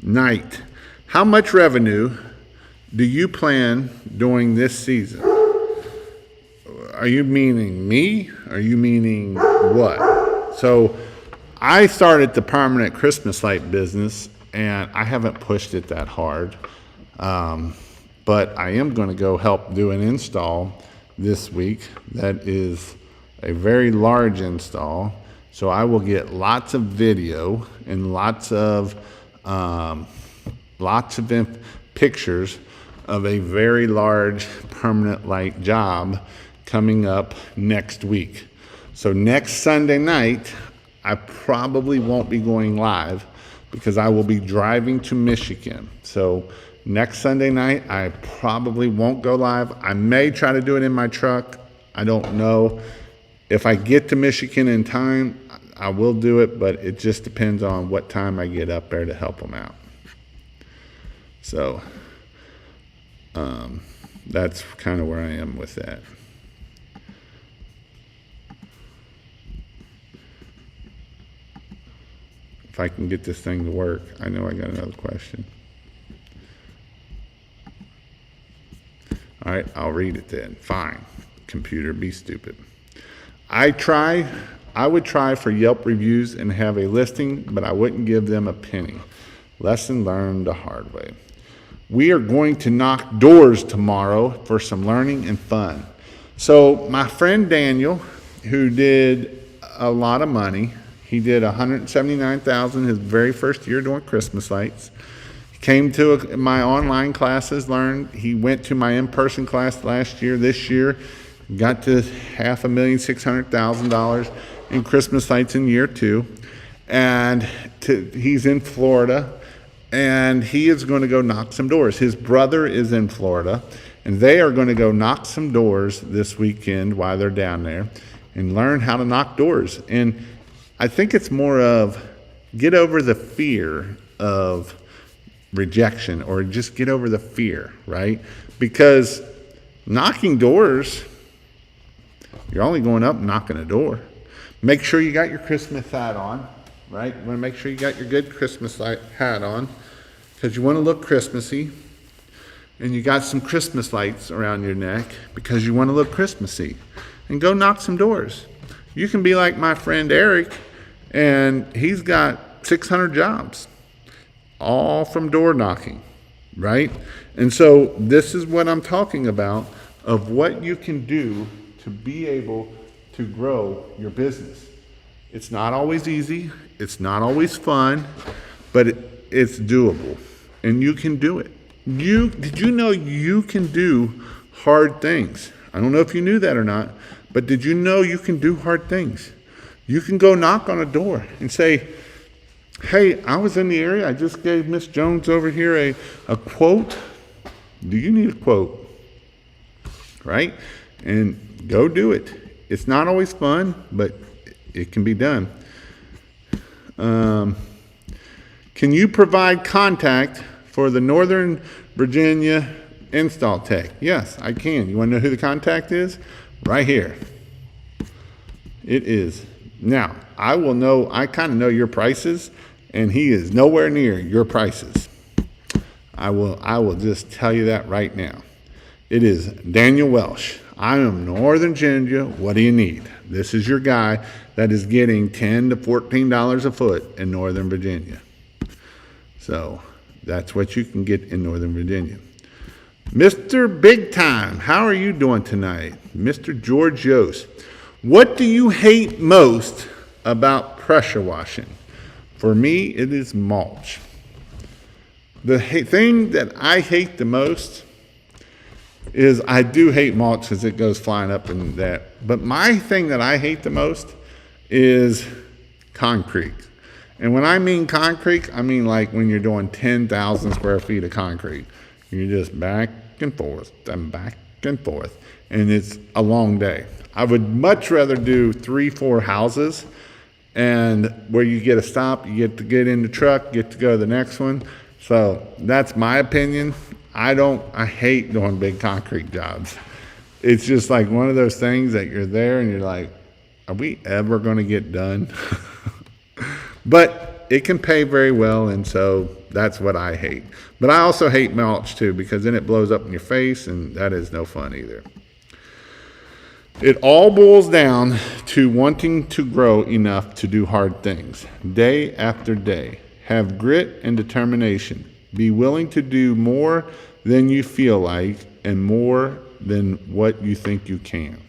Night. How much revenue do you plan during this season? Are you meaning me? Are you meaning what? So I started the permanent Christmas light business, and I haven't pushed it that hard. But I am going to go help do an install this week. That is a very large install. So I will get lots of video and lots of pictures of a very large permanent light job coming up next week. So next Sunday night, I probably won't be going live because I will be driving to Michigan. So next Sunday night, I probably won't go live. I may try to do it in my truck. I don't know. If I get to Michigan in time, I will do it, but it just depends on what time I get up there to help them out. So that's kind of where I am with that. If I can get this thing to work. I know I got another question. All right, I'll read it then. Fine. Computer, be stupid. I would try for Yelp reviews and have a listing, but I wouldn't give them a penny. Lesson learned the hard way. We are going to knock doors tomorrow for some learning and fun. So my friend Daniel, who did a lot of money, he did $179,000 his very first year doing Christmas lights. He came to my online classes, learned. He went to my in-person class last year. This year, got to $5,600,000 in Christmas lights in year 2. And he's in Florida, and he is going to go knock some doors. His brother is in Florida, and they are going to go knock some doors this weekend while they're down there and learn how to knock doors. And I think it's more of get over the fear of rejection, or just get over the fear, right? Because knocking doors, you're only going up and knocking a door. Make sure you got your Christmas hat on, right? You want to make sure you got your good Christmas hat on because you want to look Christmassy. And you got some Christmas lights around your neck because you want to look Christmassy. And go knock some doors. You can be like my friend Eric, and he's got 600 jobs, all from door knocking. right? And so this is what I'm talking about of what you can do to be able to grow your business. It's not always easy, it's not always fun, but it's doable, and you can do it. Did you know you can do hard things? I don't know if you knew that or not, but did you know you can do hard things? You can go knock on a door and say, hey, I was in the area, I just gave Miss Jones over here a quote. Do you need a quote? Right? And go do it. It's not always fun, but it can be done. Can you provide contact for the Northern Virginia install tech? Yes, I can. You want to know who the contact is? Right here. It is. Now, I kind of know your prices, and he is nowhere near your prices. I will just tell you that right now. It is Daniel Welsh. I am Northern Virginia. What do you need? This is your guy that is getting $10 to $14 a foot in Northern Virginia. So that's what you can get in Northern Virginia. Mr. Big Time, how are you doing tonight? Mr. George Yost, what do you hate most about pressure washing? For me, it is mulch. The thing that I hate the most is I do hate mulch because it goes flying up and that. But my thing that I hate the most is concrete. And when I mean concrete, I mean like when you're doing 10,000 square feet of concrete. You're just back and forth and back and forth. And it's a long day. I would much rather do 3-4 houses and where you get a stop, you get to get in the truck, get to go to the next one. So that's my opinion. I hate doing big concrete jobs. It's just like one of those things that you're there and you're like, are we ever going to get done? But it can pay very well, and so that's what I hate. But I also hate mulch too, because then it blows up in your face, and that is no fun either. It all boils down to wanting to grow enough to do hard things, day after day. Have grit and determination. Be willing to do more than you feel like and more than what you think you can.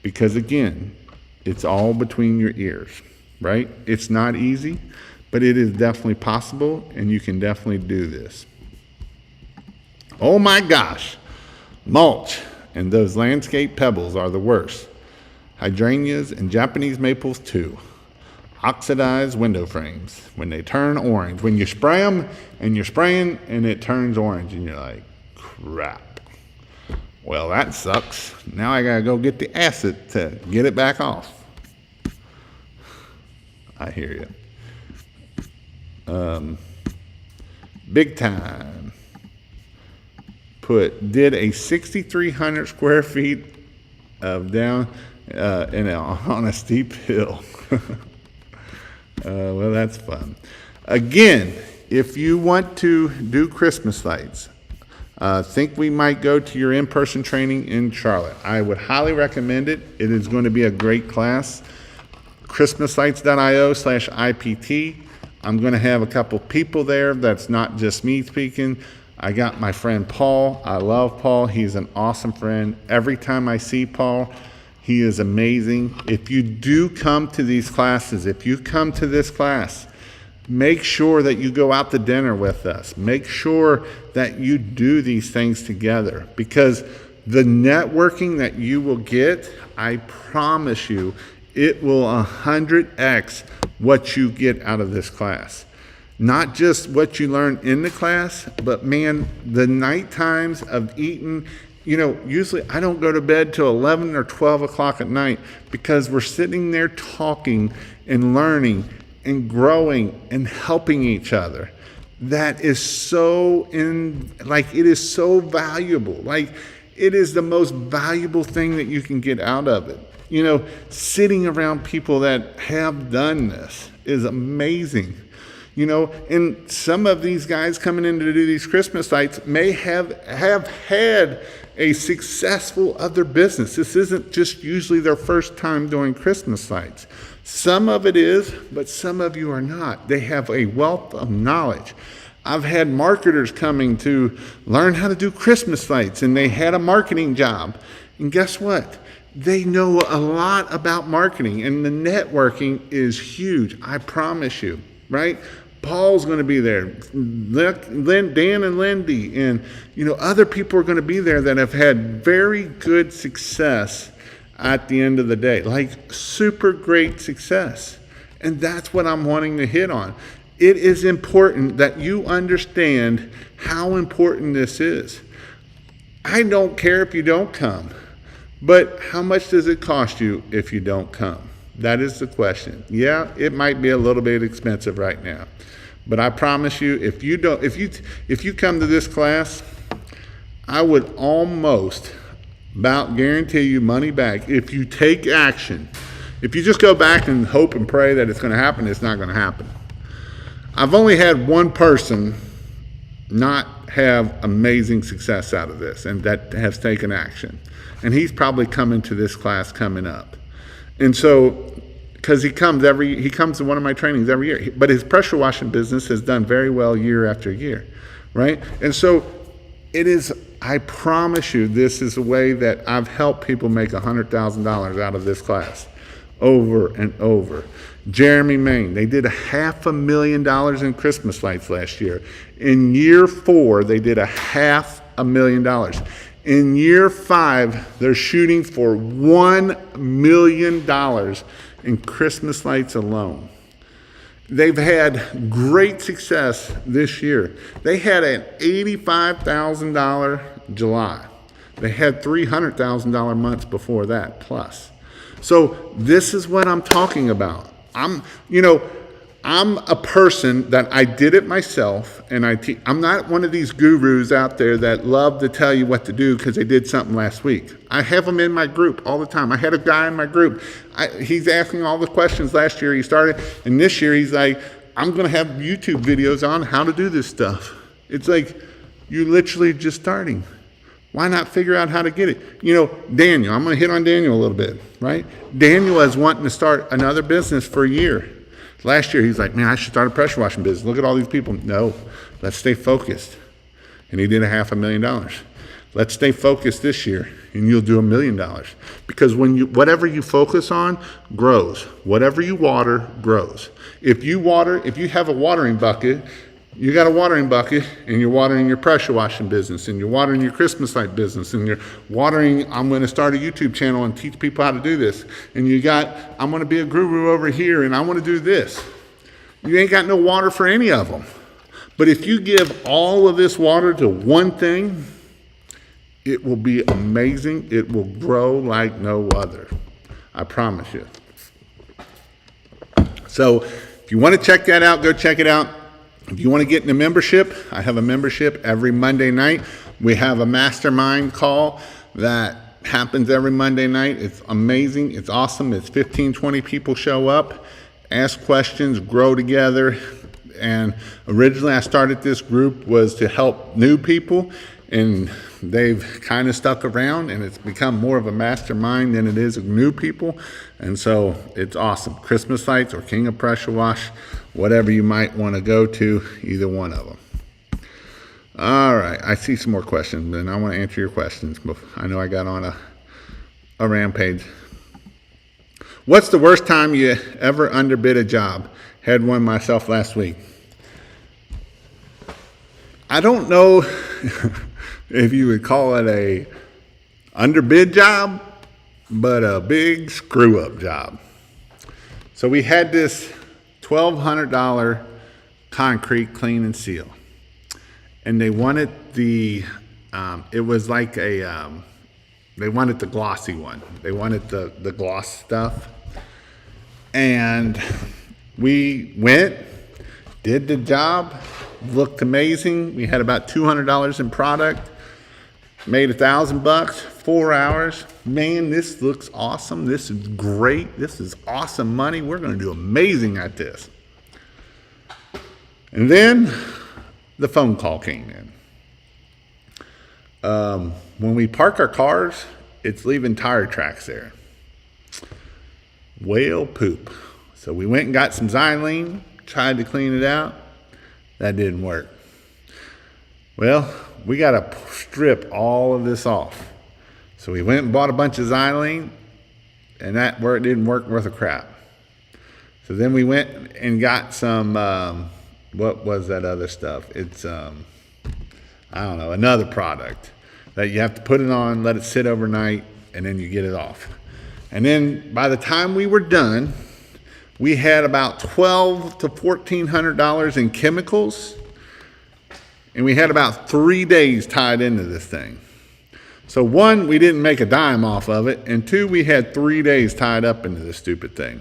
Because again, it's all between your ears, right? It's not easy, but it is definitely possible, and you can definitely do this. Oh my gosh, mulch and those landscape pebbles are the worst. Hydrangeas and Japanese maples too. Oxidized window frames when they turn orange. When you spray them and you're spraying and it turns orange and you're like, crap. Well, that sucks. Now I gotta go get the acid to get it back off. I hear you. Big Time did a 6,300 square feet of down on a steep hill. Well, that's fun. Again, if you want to do Christmas lights, think we might go to your in-person training in Charlotte. I would highly recommend it. It is going to be a great class. ChristmasLights.io/IPT. I'm going to have a couple people there. That's not just me speaking. I got my friend Paul. I love Paul. He's an awesome friend. Every time I see Paul, he is amazing. If you do come to these classes, if you come to this class, make sure that you go out to dinner with us. Make sure that you do these things together, because the networking that you will get, I promise you, it will 100x what you get out of this class. Not just what you learn in the class, but man, the night times of eating. Usually I don't go to bed till 11 or 12 o'clock at night because we're sitting there talking and learning and growing and helping each other. That is it is so valuable. Like, it is the most valuable thing that you can get out of it. Sitting around people that have done this is amazing. And some of these guys coming in to do these Christmas lights may have had a successful other business. This isn't just usually their first time doing Christmas lights. Some of it is, but some of you are not. They have a wealth of knowledge. I've had marketers coming to learn how to do Christmas lights, and they had a marketing job. And guess what? They know a lot about marketing, and the networking is huge. I promise you, right? Paul's going to be there. Dan and Lindy and other people are going to be there that have had very good success at the end of the day, like super great success. And that's what I'm wanting to hit on. It is important that you understand how important this is. I don't care if you don't come, but how much does it cost you if you don't come? That is the question. Yeah, it might be a little bit expensive right now, but I promise you, if you come to this class, I would almost about guarantee you money back if you take action. If you just go back and hope and pray that it's going to happen, it's not going to happen. I've only had one person not have amazing success out of this, and that has taken action. And he's probably coming to this class coming up. And so, because he comes to one of my trainings every year, but his pressure washing business has done very well year after year, right? And so it is, I promise you, this is a way that I've helped people make $100,000 out of this class over and over. Jeremy Main, they did $500,000 in Christmas lights last year. In year 4, they did $500,000. In year 5, they're shooting for $1 million in Christmas lights alone. They've had great success this year. They had an $85,000 July. They had $300,000 months before that plus. So this is what I'm talking about. I'm a person that I did it myself, and I'm not one of these gurus out there that love to tell you what to do because they did something last week. I have them in my group all the time. I had a guy in my group. He's asking all the questions last year. He started, and this year he's like, I'm going to have YouTube videos on how to do this stuff. It's like, you're literally just starting. Why not figure out how to get it? Daniel, I'm going to hit on Daniel a little bit, right? Daniel is wanting to start another business for a year. Last year, he's like, man, I should start a pressure washing business. Look at all these people. No, let's stay focused. And he did $500,000. Let's stay focused this year, and you'll do $1 million. Because whatever you focus on grows. Whatever you water grows. If you have a watering bucket, you got a watering bucket, and you're watering your pressure washing business, and you're watering your Christmas light business, and you're watering, I'm going to start a YouTube channel and teach people how to do this. And I'm going to be a guru over here, and I want to do this. You ain't got no water for any of them. But if you give all of this water to one thing, it will be amazing. It will grow like no other. I promise you. So if you want to check that out, go check it out. If you want to get in a membership, I have a membership every Monday night. We have a mastermind call that happens every Monday night. It's amazing. It's awesome. It's 15, 20 people show up, ask questions, grow together. And originally I started this group was to help new people, and they've kind of stuck around, and it's become more of a mastermind than it is of new people. And so it's awesome. Christmas lights or King of Pressure Wash, whatever you might want to go to, either one of them. All right, I see some more questions, and I want to answer your questions. I know I got on a rampage. What's the worst time you ever underbid a job? Had one myself last week. I don't know if you would call it a underbid job, but a big screw-up job. So we had this $1,200 concrete clean and seal, and they wanted it was like they wanted the glossy one. They wanted the gloss stuff, and we went, did the job, looked amazing. We had about $200 in product, made $1,000, 4 hours. Man, this looks awesome. This is great. This is awesome money. We're going to do amazing at this. And then the phone call came in. When we park our cars, it's leaving tire tracks there. Whale poop. So we went and got some xylene, tried to clean it out. That didn't work. Well, we got to strip all of this off. So we went and bought a bunch of xylene, and that didn't work worth a crap. So then we went and got some, what was that other stuff? It's, I don't know, another product that you have to put it on, let it sit overnight, and then you get it off. And then by the time we were done, we had about $1,200 to $1,400 in chemicals, and we had about 3 days tied into this thing. So one, we didn't make a dime off of it, and two, we had 3 days tied up into this stupid thing.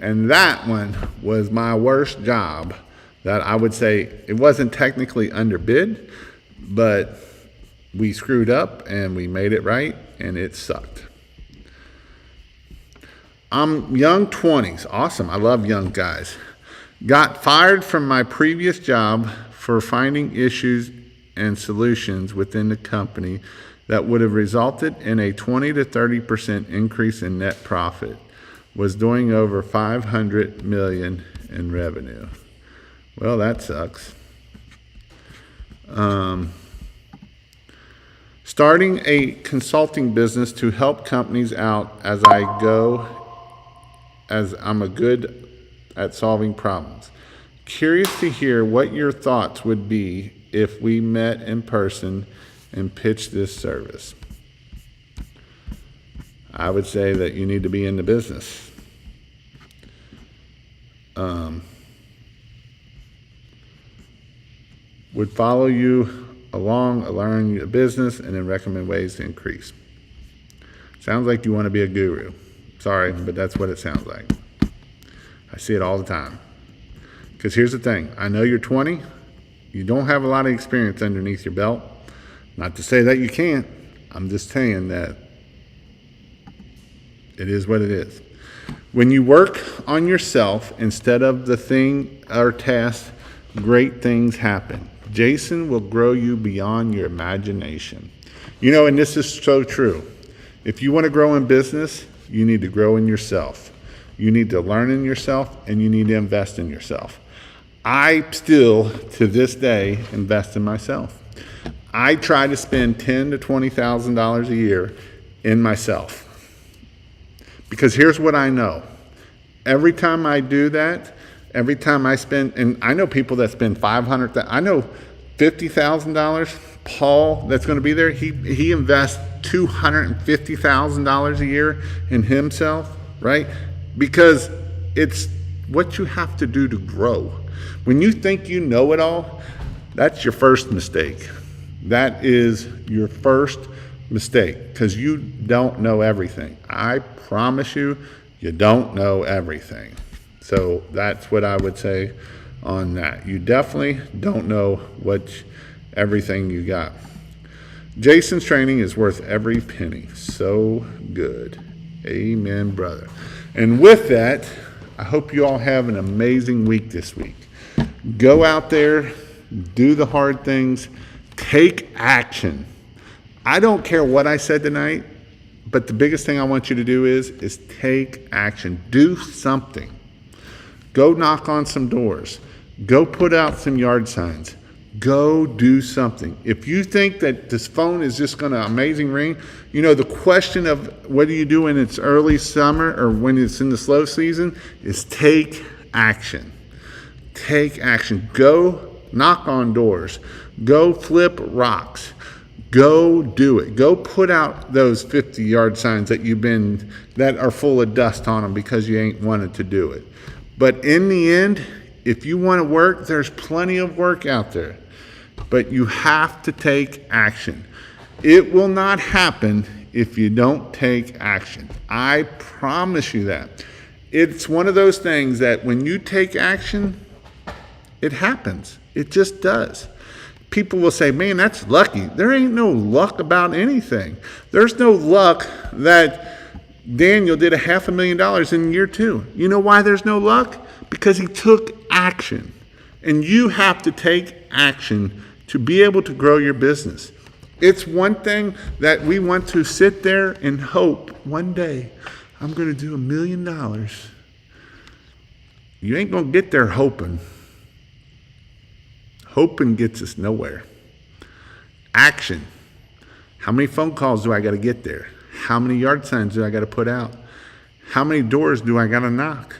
And that one was my worst job. That I would say, it wasn't technically underbid, but we screwed up and we made it right, and it sucked. I'm young 20s. Awesome. I love young guys. Got fired from my previous job for finding issues and solutions within the company that would have resulted in a 20 to 30% increase in net profit. Was doing over $500 million in revenue. Well, that sucks. Starting a consulting business to help companies out as I'm a good at solving problems. Curious to hear what your thoughts would be if we met in person and pitched this service. I would say that you need to be in the business. Would follow you along, learn your business, and then recommend ways to increase. Sounds like you want to be a guru. Sorry, but that's what it sounds like. I see it all the time. Because here's the thing. I know you're 20. You don't have a lot of experience underneath your belt. Not to say that you can't. I'm just saying that it is what it is. When you work on yourself instead of the thing or task, great things happen. Jason will grow you beyond your imagination. You know, and this is so true. If you want to grow in business, you need to grow in yourself. You need to learn in yourself, and you need to invest in yourself. I still, to this day, invest in myself. I try to spend $10,000 to $20,000 a year in myself. Because here's what I know. Every time I do that, every time I spend, and I know people that spend $500,000, I know $50,000. Paul, that's going to be there, he invests $250,000 a year in himself, right? Because it's what you have to do to grow. When you think you know it all, that's your first mistake. That is your first mistake, because you don't know everything. I promise you, you don't know everything. So that's what I would say on that. You definitely don't know everything you got. Jason's training is worth every penny. So good. Amen, brother. And with that, I hope you all have an amazing week this week. Go out there, do the hard things, take action. I don't care what I said tonight, but the biggest thing I want you to do is take action. Do something. Go knock on some doors. Go put out some yard signs. Go do something. If you think that this phone is just going to amazing ring, you know, the question of what do you do when it's early summer or when it's in the slow season is take action. Take action. Go knock on doors. Go flip rocks. Go do it. Go put out those 50-yard signs that are full of dust on them because you ain't wanted to do it. But in the end, if you want to work, there's plenty of work out there. But you have to take action. It will not happen if you don't take action. I promise you that. It's one of those things that when you take action, it happens. It just does. People will say, man, that's lucky. There ain't no luck about anything. There's no luck that Daniel did $500,000 in year 2. You know why there's no luck? Because he took action. And you have to take action to be able to grow your business. It's one thing that we want to sit there and hope one day I'm going to do $1 million. You ain't going to get there hoping. Hoping gets us nowhere. Action. How many phone calls do I got to get there? How many yard signs do I got to put out? How many doors do I got to knock?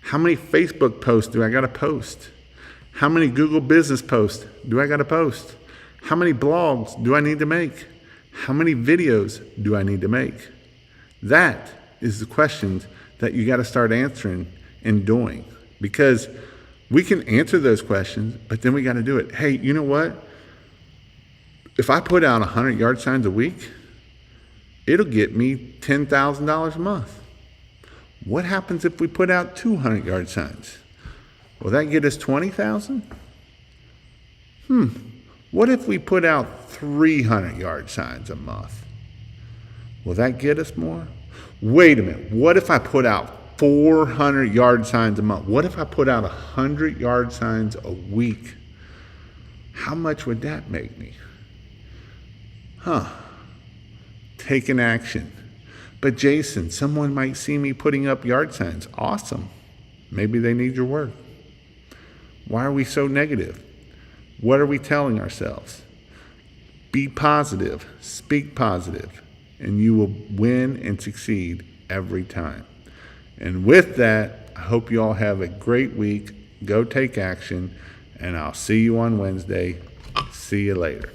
How many Facebook posts do I got to post? How many Google business posts do I got to post? How many blogs do I need to make? How many videos do I need to make? That is the questions that you got to start answering and doing, because we can answer those questions, but then we got to do it. Hey, you know what? If I put out 100 yard signs a week, it'll get me $10,000 a month. What happens if we put out 200 yard signs? Will that get us 20,000? What if we put out 300 yard signs a month? Will that get us more? Wait a minute. What if I put out 400 yard signs a month? What if I put out 100 yard signs a week? How much would that make me? Taking action. But Jason, someone might see me putting up yard signs. Awesome. Maybe they need your work. Why are we so negative? What are we telling ourselves? Be positive, speak positive, and you will win and succeed every time. And with that, I hope you all have a great week. Go take action, and I'll see you on Wednesday. See you later.